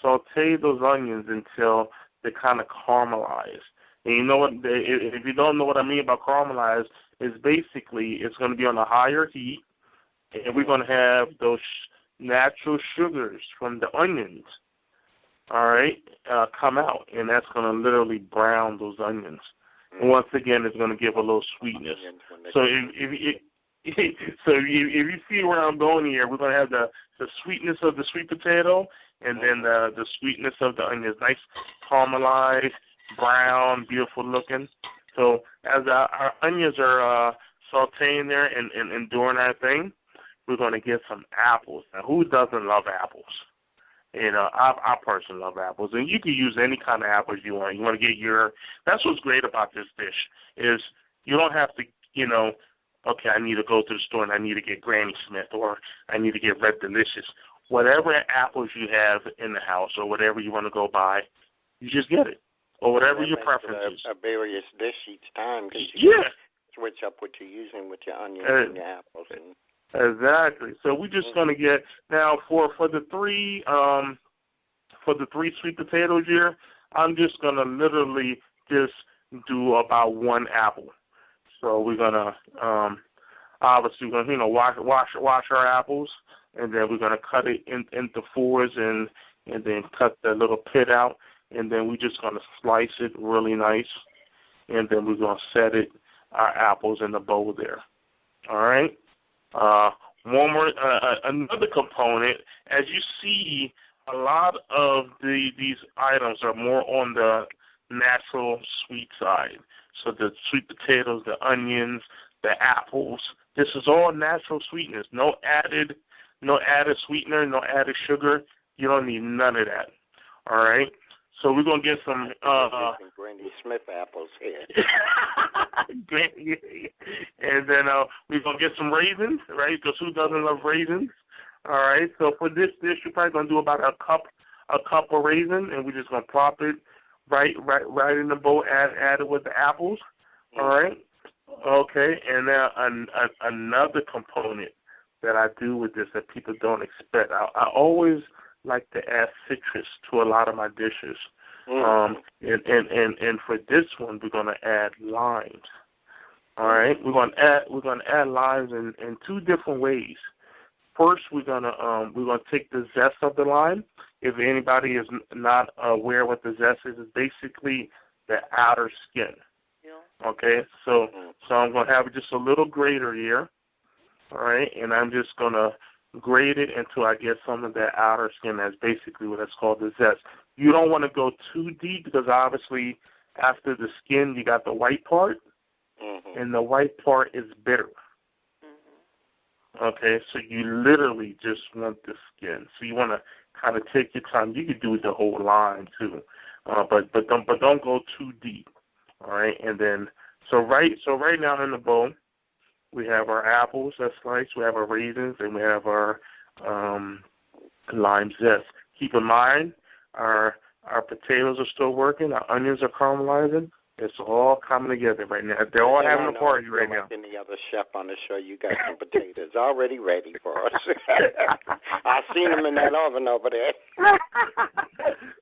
saute those onions until they kind of caramelize. And you know what? If you don't know what I mean by caramelize, is basically it's going to be on a higher heat, and we're going to have those natural sugars from the onions, all right, come out, and that's going to literally brown those onions. And once again, it's going to give a little sweetness. So if you see where I'm going here, we're going to have the sweetness of the sweet potato, and then the sweetness of the onions, nice caramelized, brown, beautiful looking. So as our onions are sauteing there and doing our thing, we're going to get some apples. Now, who doesn't love apples? I personally love apples, and you can use any kind of apples you want. You want to get that's what's great about this dish is you don't have to, okay, I need to go to the store and I need to get Granny Smith or I need to get Red Delicious. Whatever apples you have in the house or whatever you want to go buy, you just get it. Or whatever your preference is. A various dish each time because you can switch up what you're using with your onions and your apples. Exactly. So we're just going to get now for the three sweet potatoes here. I'm just going to literally just do about one apple. So we're going to obviously we're going to wash our apples, and then we're going to cut it into fours and then cut the little pit out. And then we're just going to slice it really nice, and then we're going to set our apples in the bowl there. All right? One more, another component, as you see, a lot of these items are more on the natural sweet side. So the sweet potatoes, the onions, the apples, this is all natural sweetness. No added sweetener, no added sugar. You don't need none of that. All right? So we're going to get some Granny Smith apples here. And then we're going to get some raisins, right? Because who doesn't love raisins? All right. So for this dish, you're probably gonna do about a cup of raisin, and we're just gonna plop it right in the bowl. Add it with the apples. All right. Okay. And now another component that I do with this that people don't expect. I always like to add citrus to a lot of my dishes. And for this one, we're gonna add limes. All right. We're gonna add limes in two different ways. First, we're gonna take the zest of the lime. If anybody is not aware what the zest is, it's basically the outer skin. Yeah. Okay, so I'm gonna have just a little grater here. All right, and I'm just gonna grate it until I get some of that outer skin. That's basically what it's called, the zest. You don't want to go too deep because obviously after the skin you got the white part, and the white part is bitter. Okay, so you literally just want the skin. So you want to kind of take your time. You could do the whole line too, but don't go too deep. All right, and then so right now in the bowl we have our apples that's sliced, we have our raisins, and we have our lime zest. Keep in mind our potatoes are still working, our onions are caramelizing. It's all coming together right now. They're all having a party right now. Any other chef on the show, you got some potatoes already ready for us. I've seen them in that oven over there.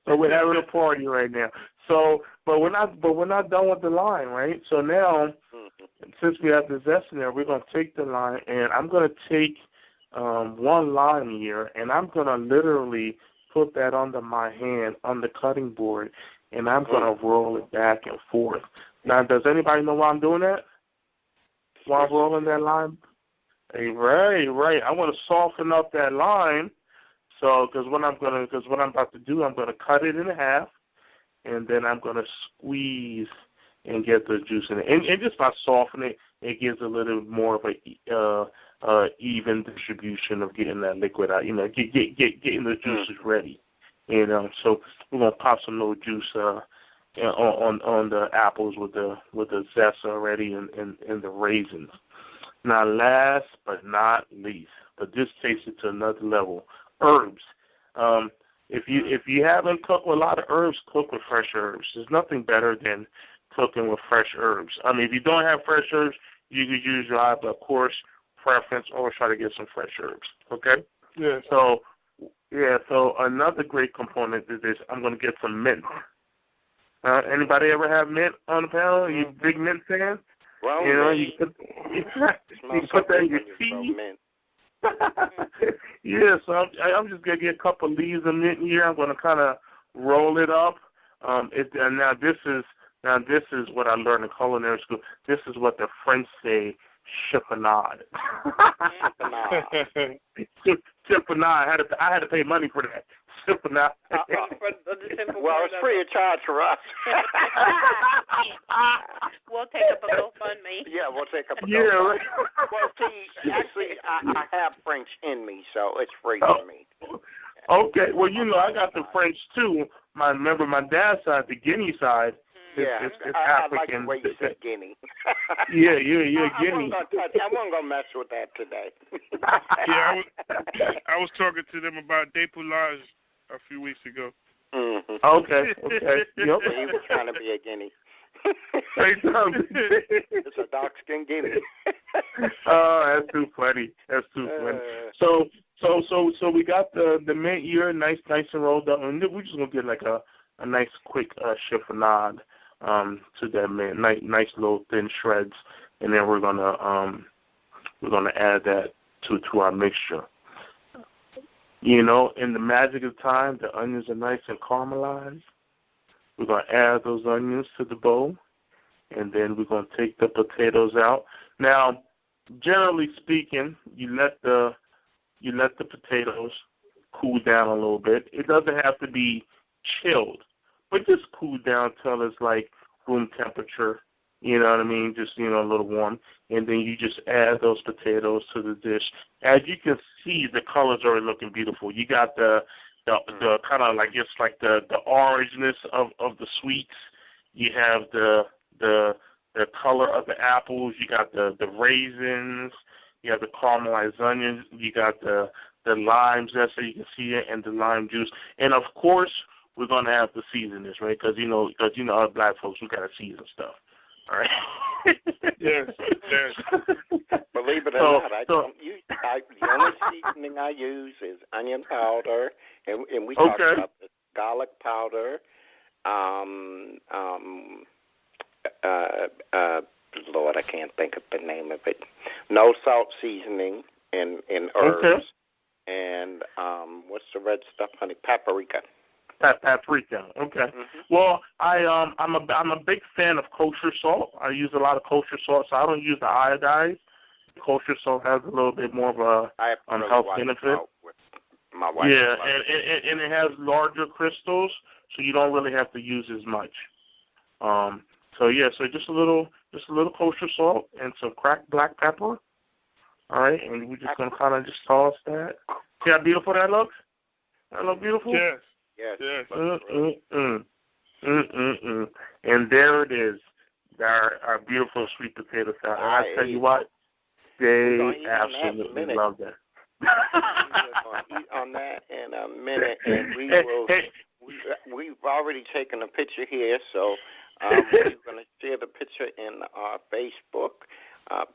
So we're having a party right now. So, but we're not done with the lime, right? So now, since we have the zest in there, we're gonna take the lime, and I'm gonna take one lime here, and I'm gonna literally put that under my hand on the cutting board. And I'm going to roll it back and forth. Now, does anybody know why I'm doing that? Why I'm rolling that lime? Hey, right. I want to soften up that lime. So, because what I'm about to do, I'm going to cut it in half, and then I'm going to squeeze and get the juice in it. And just by softening it gives a little more of a even distribution of getting that liquid out. You know, getting the juices ready. You know, so we're gonna pop some little juice on the apples with the zest already and the raisins. Now, last but not least, but this takes it to another level, herbs. If you haven't cooked with a lot of herbs, cook with fresh herbs. There's nothing better than cooking with fresh herbs. I mean, if you don't have fresh herbs, you could use your eye, but of course, preference, always try to get some fresh herbs. Okay? Yeah. So another great component is this. I'm going to get some mint. Anybody ever have mint on the panel? Are you a big mint fan? Well, you know, you can put that in your tea. Yeah, so I'm just going to get a couple of leaves of mint here. I'm going to kind of roll it up. And now this is what I learned in culinary school. This is what the French say, chiffonade. Chiffonade. I had to pay money for that. Chiffonade. Well, it's free of charge for us. We'll take up a GoFundMe. Yeah, we'll take up a GoFundMe. Yeah, right. Well, see, actually, I have French in me, so it's free for me. Okay. Well, you know, I got the French too. Remember my dad's side, the Guinea side. It's African. I like the way you said Guinea. Yeah, Guinea. I wasn't gonna mess with that today. Yeah, I was talking to them about dépoulage a few weeks ago. Mm-hmm. Okay. Yep. He was trying to be a Guinea. It's a dark-skinned Guinea. Oh, that's too funny. So we got the mint here, nice and rolled up, and we're just gonna get like a nice quick chiffonade to that mint, nice little thin shreds, and then we're gonna add that to our mixture. You know, in the magic of time, the onions are nice and caramelized. We're gonna add those onions to the bowl, and then we're gonna take the potatoes out. Now, generally speaking, you let the potatoes cool down a little bit. It doesn't have to be chilled, but just cool down till it's like room temperature. You know what I mean? Just, you know, a little warm. And then you just add those potatoes to the dish. As you can see, the colors are looking beautiful. You got the kind of like, it's like the orangeness of the sweets. You have the color of the apples. You got the raisins. You have the caramelized onions. You got the the lime zest so you can see it, and the lime juice. And, of course, we're going to have to season this, right? Because, you know, us black folks, we got to season stuff. All right. Yes. Believe it or not, the only seasoning I use is onion powder, and we talked about the garlic powder, Lord, I can't think of the name of it. No salt seasoning in herbs, and what's the red stuff, honey? Paprika. Paprika. Okay. Mm-hmm. Well, I'm a big fan of kosher salt. I use a lot of kosher salt, so I don't use the iodized. Kosher salt has a little bit more of a health benefit. My wife. Yeah, and it has larger crystals, so you don't really have to use as much. So just a little kosher salt and some cracked black pepper. All right, and we're just gonna kind of just toss that. See how beautiful that looks? That look beautiful? Yes. And there it is, our beautiful sweet potato salad. I tell you what, they absolutely love that. We're going to eat on that in a minute, and we've already taken a picture here, so we're going to share the picture in our Facebook.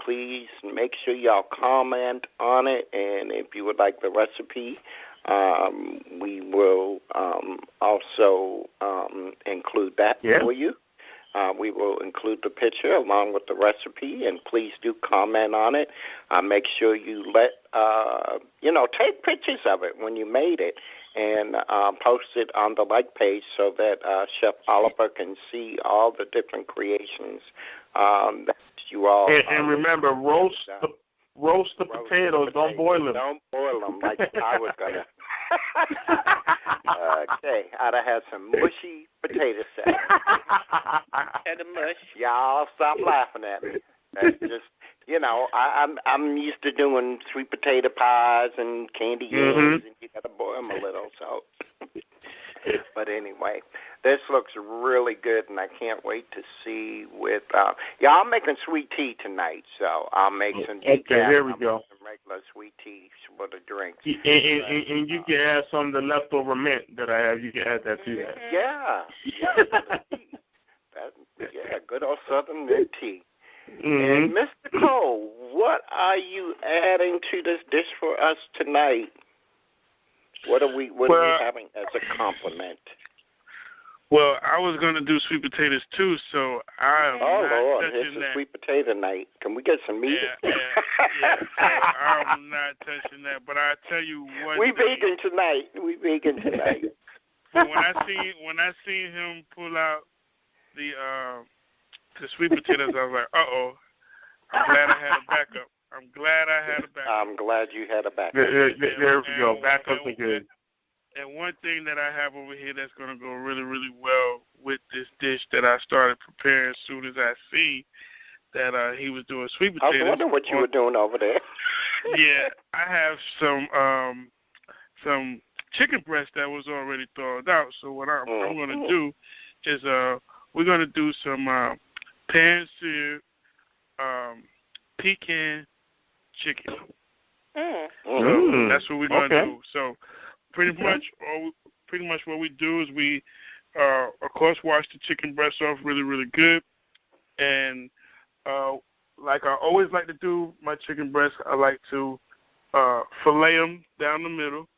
Please make sure y'all comment on it, and if you would like the recipe, we will also include that for you. We will include the picture along with the recipe, and please do comment on it. Make sure you take pictures of it when you made it and post it on the like page so that Chef Oliver can see all the different creations that you all. And remember, roast the potatoes. Don't boil them. Don't boil them like I was going to. Okay, I'd have had some mushy potato salad. And the mush. Y'all stop laughing at me. That's just, I'm used to doing sweet potato pies and candy yams, and you got to boil them a little. So, but anyway, this looks really good, and I can't wait to see with. I'm making sweet tea tonight, so I'll make some. Here we go. Some regular sweet tea for the drinks. And you can add some of the leftover mint that I have. You can add that to that. Yeah. Good old Southern mint tea. And Mr. Cole, what are you adding to this dish for us tonight? What are we having as a compliment? Well, I was going to do sweet potatoes too, so I'm not touching that. Sweet potato night. Can we get some meat? Yeah. So I'm not touching that. But I tell you what. We vegan tonight. When I seen him pull out the sweet potatoes, I was like, I'm glad I had a backup. I'm glad you had a backup. There we go. Backups are good. And one thing that I have over here that's going to go really, really well with this dish that I started preparing as soon as I see that he was doing sweet potatoes. I was wondering what you were doing over there. Yeah, I have some chicken breast that was already thawed out. So what I'm going to do is we're going to do some pan-seared pecan chicken. So that's what we're going to do. So pretty much what we do is we, of course, wash the chicken breast off really, really good. And like I always like to do my chicken breast, I like to fillet them down the middle,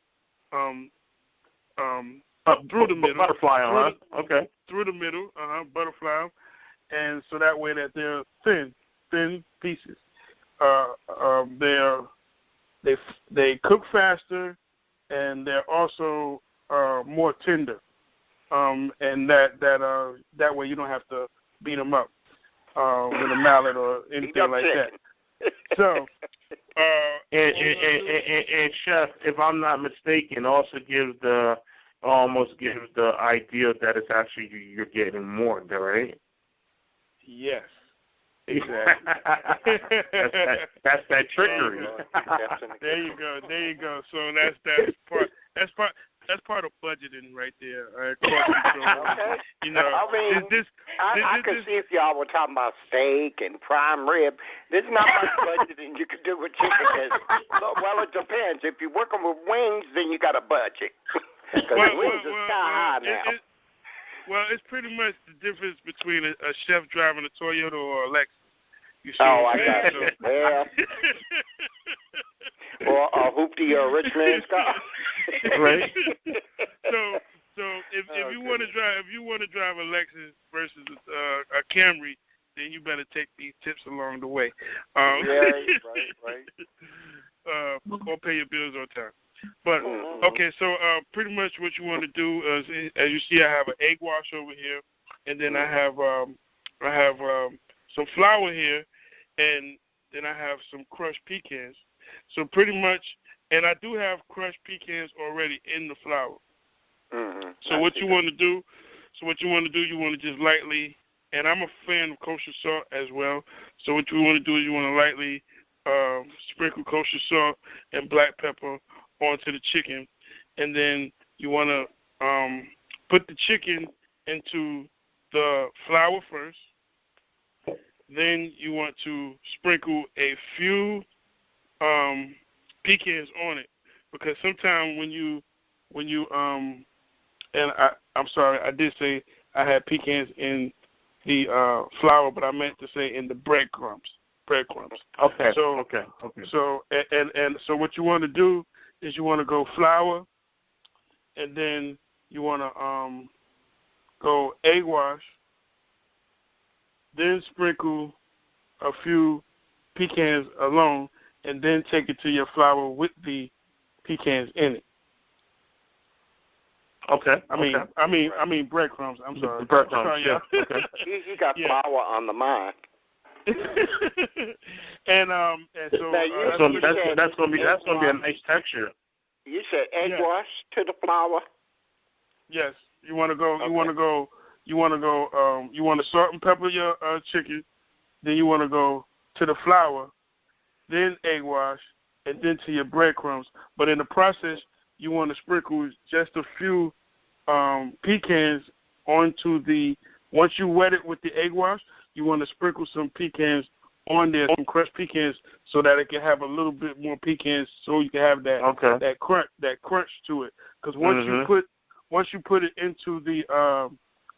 through the middle. Butterfly them, huh? Okay. Through the middle, butterfly them. And so that way that they're thin pieces. They cook faster, and they're also more tender. And that way you don't have to beat them up with a mallet or anything like that. So, and Chef, if I'm not mistaken, also almost gives the idea that it's actually you're getting more, right? Yes. Exactly. that's that trickery. There you go. So that's part. That's part of budgeting right there. Cost control. Okay. You know, I mean, I could see if y'all were talking about steak and prime rib. There's not much budgeting you can do with chicken. Well, it depends. If you're working with wings, then you got a budget. Because wings are sky high now. It's pretty much the difference between a chef driving a Toyota or a Lexus. You see I got you. Yeah. Or a hoopty or a rich man's car. Right. So if you want to drive a Lexus versus a Camry, then you better take these tips along the way. Right. Or pay your bills on time. But okay, so pretty much what you want to do is, as you see, I have an egg wash over here, and then I have some flour here, and then I have some crushed pecans. So pretty much, and I do have crushed pecans already in the flour. Mm-hmm. So what you want to do? You want to just lightly, and I'm a fan of kosher salt as well. So what you want to do is you want to lightly sprinkle kosher salt and black pepper onto the chicken, and then you want to put the chicken into the flour first. Then you want to sprinkle a few pecans on it, because sometimes when you and I'm sorry, I did say I had pecans in the flour, but I meant to say in the breadcrumbs. Okay. So and so what you want to do is you want to go flour, and then you want to go egg wash, then sprinkle a few pecans alone, and then take it to your flour with the pecans in it. Okay. I mean breadcrumbs. I'm sorry. Breadcrumbs. Yeah. Okay. He got flour on the mind. and so that's gonna be a nice texture. You said egg wash to the flour. Yes. You want to salt and pepper your chicken. Then you want to go to the flour, then egg wash, and then to your breadcrumbs. But in the process, you want to sprinkle just a few pecans onto the. Once you wet it with the egg wash, you want to sprinkle some pecans on there, some crushed pecans, so that it can have a little bit more pecans, so you can have that crunch to it. Because once you put it into the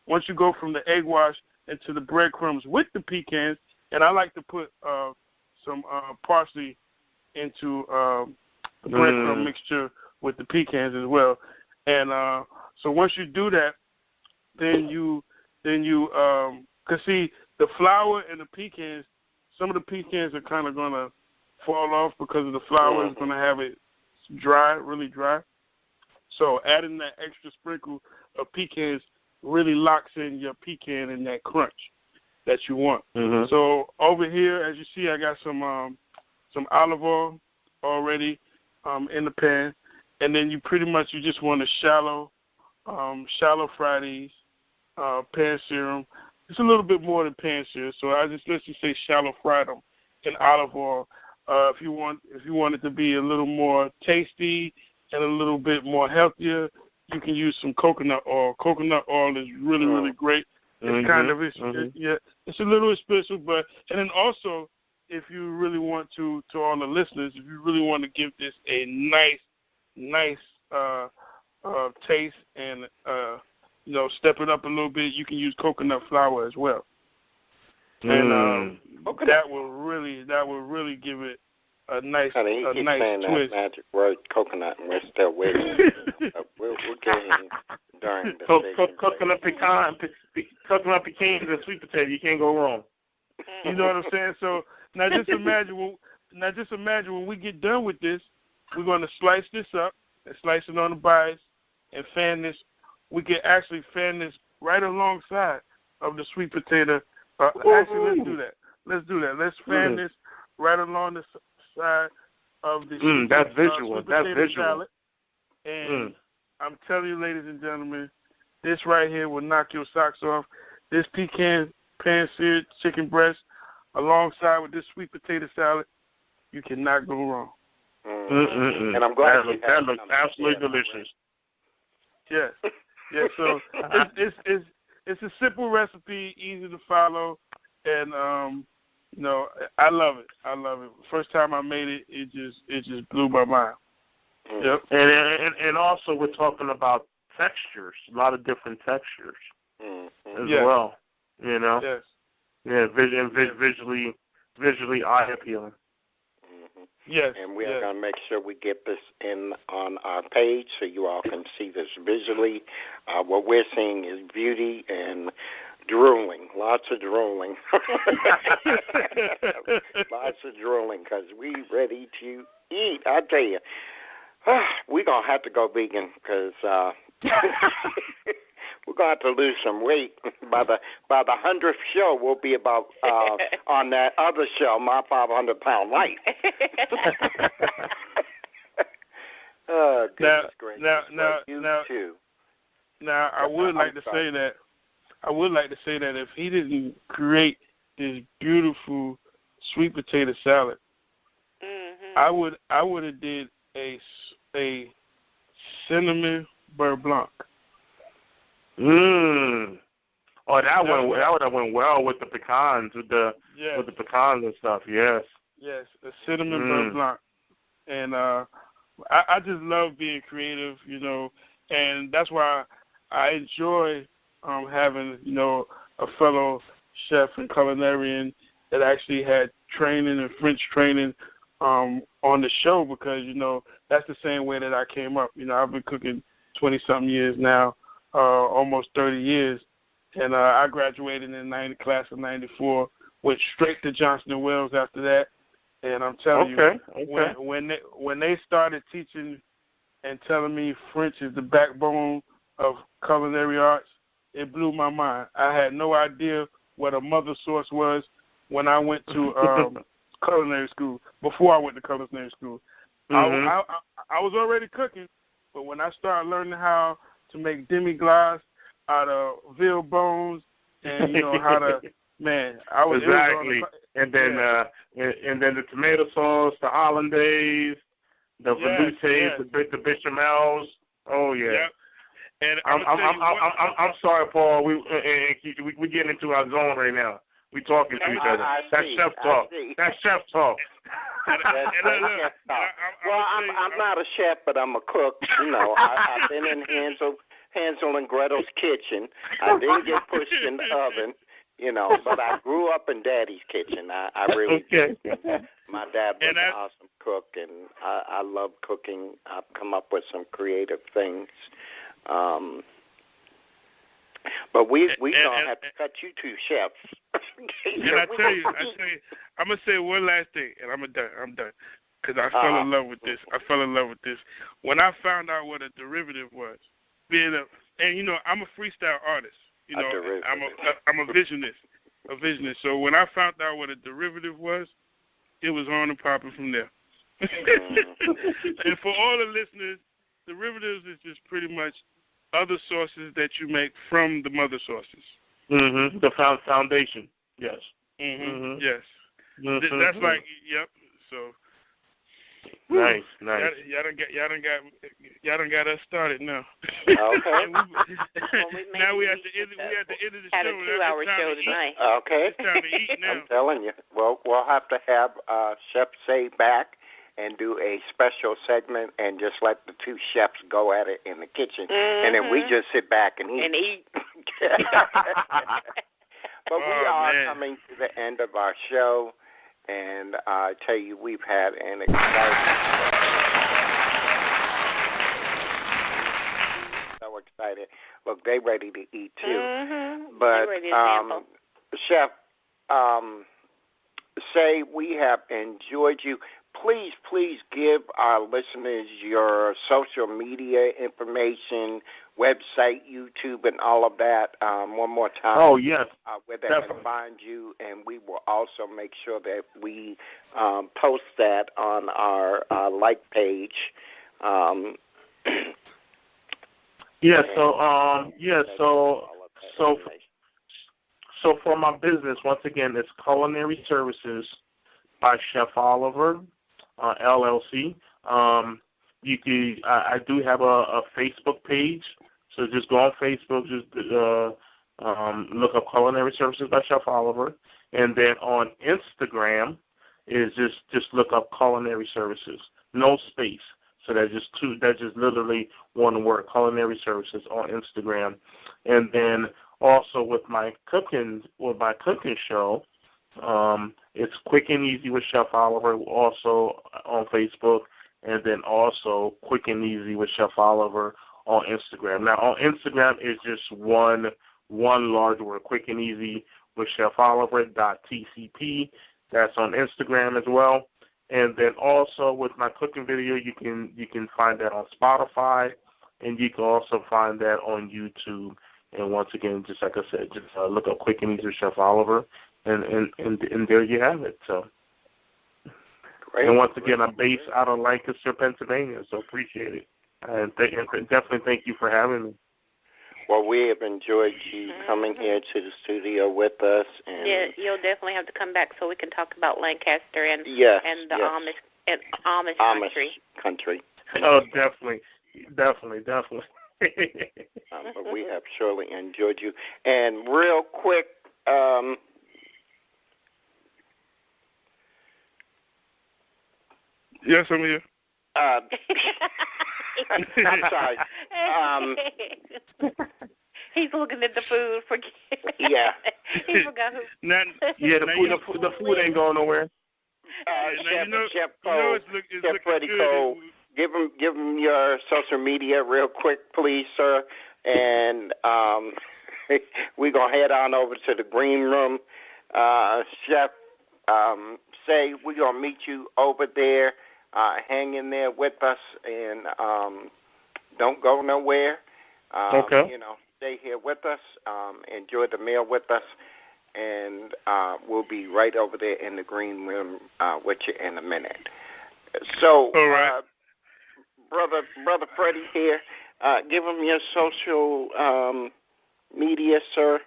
once you go from the egg wash into the breadcrumbs with the pecans, and I like to put some parsley into the breadcrumb mixture with the pecans as well. And so once you do that, then you cause see the flour and the pecans, some of the pecans are kind of gonna fall off because of the flour is gonna have it dry, really dry. So adding that extra sprinkle of pecans really locks in your pecan and that crunch that you want. Mm-hmm. So over here, as you see, I got some olive oil already in the pan, and then you just want to shallow fry these pan serum. It's a little bit more than pan serum, so let's just say shallow fry them in olive oil. If you want it to be a little more tasty and a little bit more healthier, you can use some coconut oil. Coconut oil is really, really great. It's kind of it's a little expensive, and then also, if you really want to all the listeners, if you really want to give this a nice taste and step it up a little bit, you can use coconut flour as well, and that will really give it a nice Honey, he nice saying twist. That magic word coconut, and we're still waiting. We'll get him during the coconut pecans and sweet potato. You can't go wrong. You know what I'm saying? So now just imagine when we get done with this, we're going to slice this up and slice it on the bites and fan this. We can actually fan this right alongside of the sweet potato. Actually, let's do that. Let's fan this right along the side of the that's visual. Sweet That's potato visual. salad. And I'm telling you, ladies and gentlemen, this right here will knock your socks off. This pecan pan-seared chicken breast alongside with this sweet potato salad, you cannot go wrong. And I'm glad that looks absolutely delicious. Yes. Yeah. So it's a simple recipe, easy to follow, and I love it. I love it. First time I made it, it just blew my mind. Yep. And also we're talking about textures, a lot of different textures as well. You know. Yes. Yeah, visually eye appealing. Yes. And we are going to make sure we get this in on our page so you all can see this visually. What we're seeing is beauty and drooling, lots of drooling. Lots of drooling because we ready to eat. I tell you, we're going to have to go vegan because we're going to have to lose some weight. By the 100th show, we'll be about on that other show, My 500-Pound Life. Oh, goodness gracious. Now, I would like to say that if he didn't create this beautiful sweet potato salad, I would have did a cinnamon beurre blanc. Oh, that would have went well with the pecans, with the pecans and stuff. Yes. Yes, a cinnamon beurre blanc, and I just love being creative, and that's why I enjoy having a fellow chef and culinarian that actually had training and French training on the show because that's the same way that I came up. I've been cooking 20-something years now. Almost 30 years, and I graduated in the class of '94. Went straight to Johnson & Wales after that, and I'm telling you, when they started teaching and telling me French is the backbone of culinary arts, it blew my mind. I had no idea what a mother sauce was when I went to culinary school. Before I went to culinary school, I was already cooking, but when I started learning how to make demi-glace out of veal bones, and how to I was exactly. And then the tomato sauce, the hollandaise, the veloutés, the bechamels. Oh yeah. Yep. And I'm sorry, Paul. We getting into our zone right now. We talking to each other. That's chef talk. That's chef talk. Well, I'm not a chef, but I'm a cook. I've been in Hansel and Gretel's kitchen. I didn't get pushed in the oven, but I grew up in Daddy's kitchen. I really did. My dad was an awesome cook, and I love cooking. I've come up with some creative things. But we don't have to cut you two chefs. And I tell you, I'm gonna say one last thing, and I'm done, because I fell in love with this. When I found out what a derivative was, I'm a freestyle artist. I'm a visionist. So when I found out what a derivative was, it was on and popping from there. And for all the listeners, derivatives is just pretty much other sources that you make from the mother sources. The foundation. Yes. Yes. That's like, yep. So. Nice. Y'all done got us started now. Okay. Now we at the end of the show. Had a 2-hour show tonight. Okay. It's time to eat now. I'm telling you. Well, we'll have to have Chef Saye back and do a special segment and just let the two chefs go at it in the kitchen, and then we just sit back and eat. But we are coming to the end of our show, and I tell you, we've had an exciting. So excited! Look, they ready to eat too. But Chef Saye, we have enjoyed you. Please give our listeners your social media information, website, YouTube, and all of that one more time. Oh, yes. Where they can find you, and we will also make sure that we post that on our like page. So for my business, once again, it's Culinary Services by Chef Oliver, LLC. I do have a Facebook page So just go on Facebook, just look up Culinary Services by Chef Oliver, and then on Instagram is just look up Culinary Services, no space. So that's just literally one word, Culinary Services on Instagram. And then also with my cooking show, it's Quick and Easy with Chef Oliver, also on Facebook, and then also Quick and Easy with Chef Oliver on Instagram. Now on Instagram it's just one large word, Quick and Easy with Chef Oliver.tcp. That's on Instagram as well. And then also with my cooking video, you can find that on Spotify, and you can also find that on YouTube. And once again, just like I said, just look up Quick and Easy with Chef Oliver, and there you have it. So, great. And once again, I'm based out of Lancaster, Pennsylvania, so appreciate it. And definitely thank you for having me. Well, we have enjoyed you coming here to the studio with us. And yeah, you'll definitely have to come back so we can talk about Lancaster and the Amish country. Oh, definitely. But we have surely enjoyed you. And real quick, yes, I'm here. I'm sorry. He's looking at the food. Yeah. He forgot who. The food ain't going nowhere. Chef Freddie Cole, give him your social media real quick, please, sir. And we're going to head on over to the green room. Chef Saye, we're going to meet you over there. Hang in there with us, and don't go nowhere. Okay. Stay here with us. Enjoy the meal with us, and we'll be right over there in the green room with you in a minute. So, all right. Brother Freddie here, give him your social media, sir.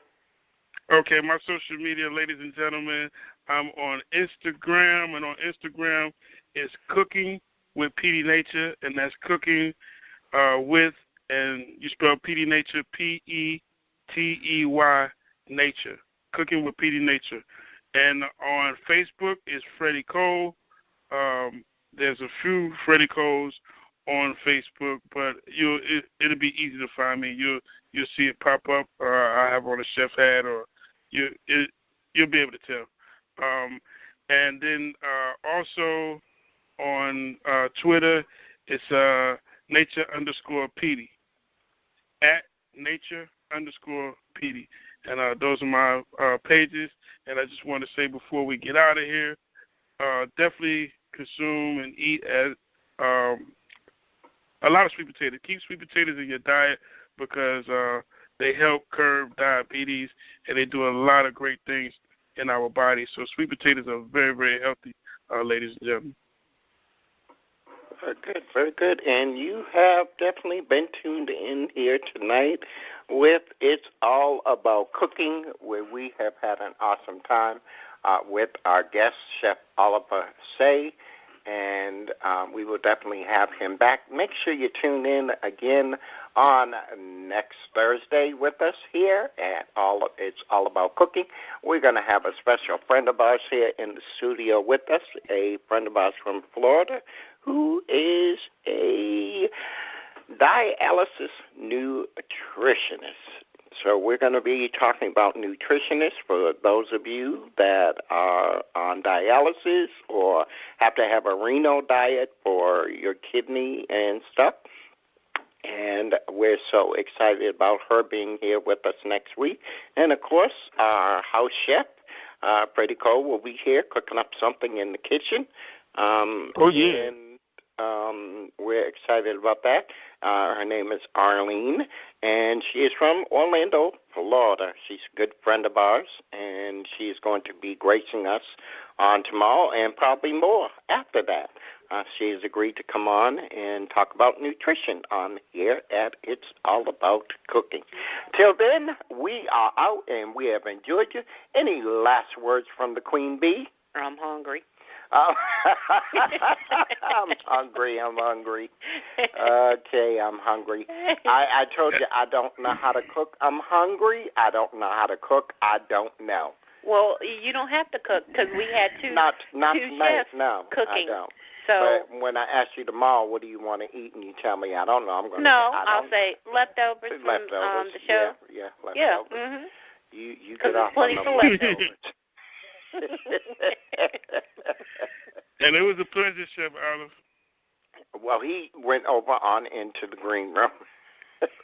Okay, my social media, ladies and gentlemen, I'm on Instagram, and on Instagram it's Cooking with PD Nature, and that's cooking with, and you spell PD Nature, Petey Nature, Cooking with PD Nature. And on Facebook it's Freddie Cole. There's a few Freddie Coles on Facebook, but it'll be easy to find me. You'll see it pop up. I have on a chef hat, or you'll be able to tell. And then also on Twitter, it's nature_PD, at nature_PD. And those are my pages. And I just want to say before we get out of here, definitely consume and eat a lot of sweet potatoes. Keep sweet potatoes in your diet because they help curb diabetes, and they do a lot of great things in our body. So sweet potatoes are very, very healthy, ladies and gentlemen. Very good. And you have definitely been tuned in here tonight with It's All About Cooking, where we have had an awesome time with our guest, Chef Oliver Saye, and we will definitely have him back. Make sure you tune in again on next Thursday with us here at It's All About Cooking. We're going to have a special friend of ours here in the studio with us, a friend of ours from Florida, who is a dialysis nutritionist. So we're going to be talking about nutritionists for those of you that are on dialysis or have to have a renal diet for your kidney and stuff. And we're so excited about her being here with us next week. And, of course, our house chef, Freddie Cole, will be here cooking up something in the kitchen. And we're excited about that. Her name is Arlene, and she is from Orlando, Florida. She's a good friend of ours, and she is going to be gracing us on tomorrow and probably more after that. She has agreed to come on and talk about nutrition on here at It's All About Cooking. Till then, we are out, and we have enjoyed you. Any last words from the Queen Bee? I'm hungry. I'm hungry. Okay, I'm hungry. I told you I don't know how to cook. I'm hungry. I don't know how to cook. I don't know. Well, you don't have to cook because we had two chefs cooking. I don't. So, but when I ask you tomorrow, what do you want to eat, and you tell me I don't know, I'm going to I'll say leftovers from the show. Yeah, leftovers. Yeah. Mm-hmm. You get off on the leftovers. And it was a pleasure, Chef Olive. Well, he went over on into the green room.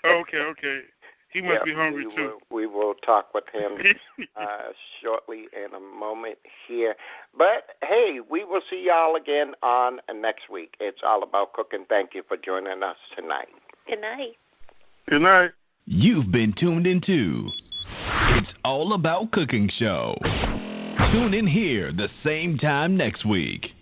Okay. He must be hungry, too. We will talk with him shortly in a moment here. But, hey, we will see y'all again on next week. It's all about cooking. Thank you for joining us tonight. Good night. Good night. You've been tuned into It's All About Cooking Show. Tune in here the same time next week.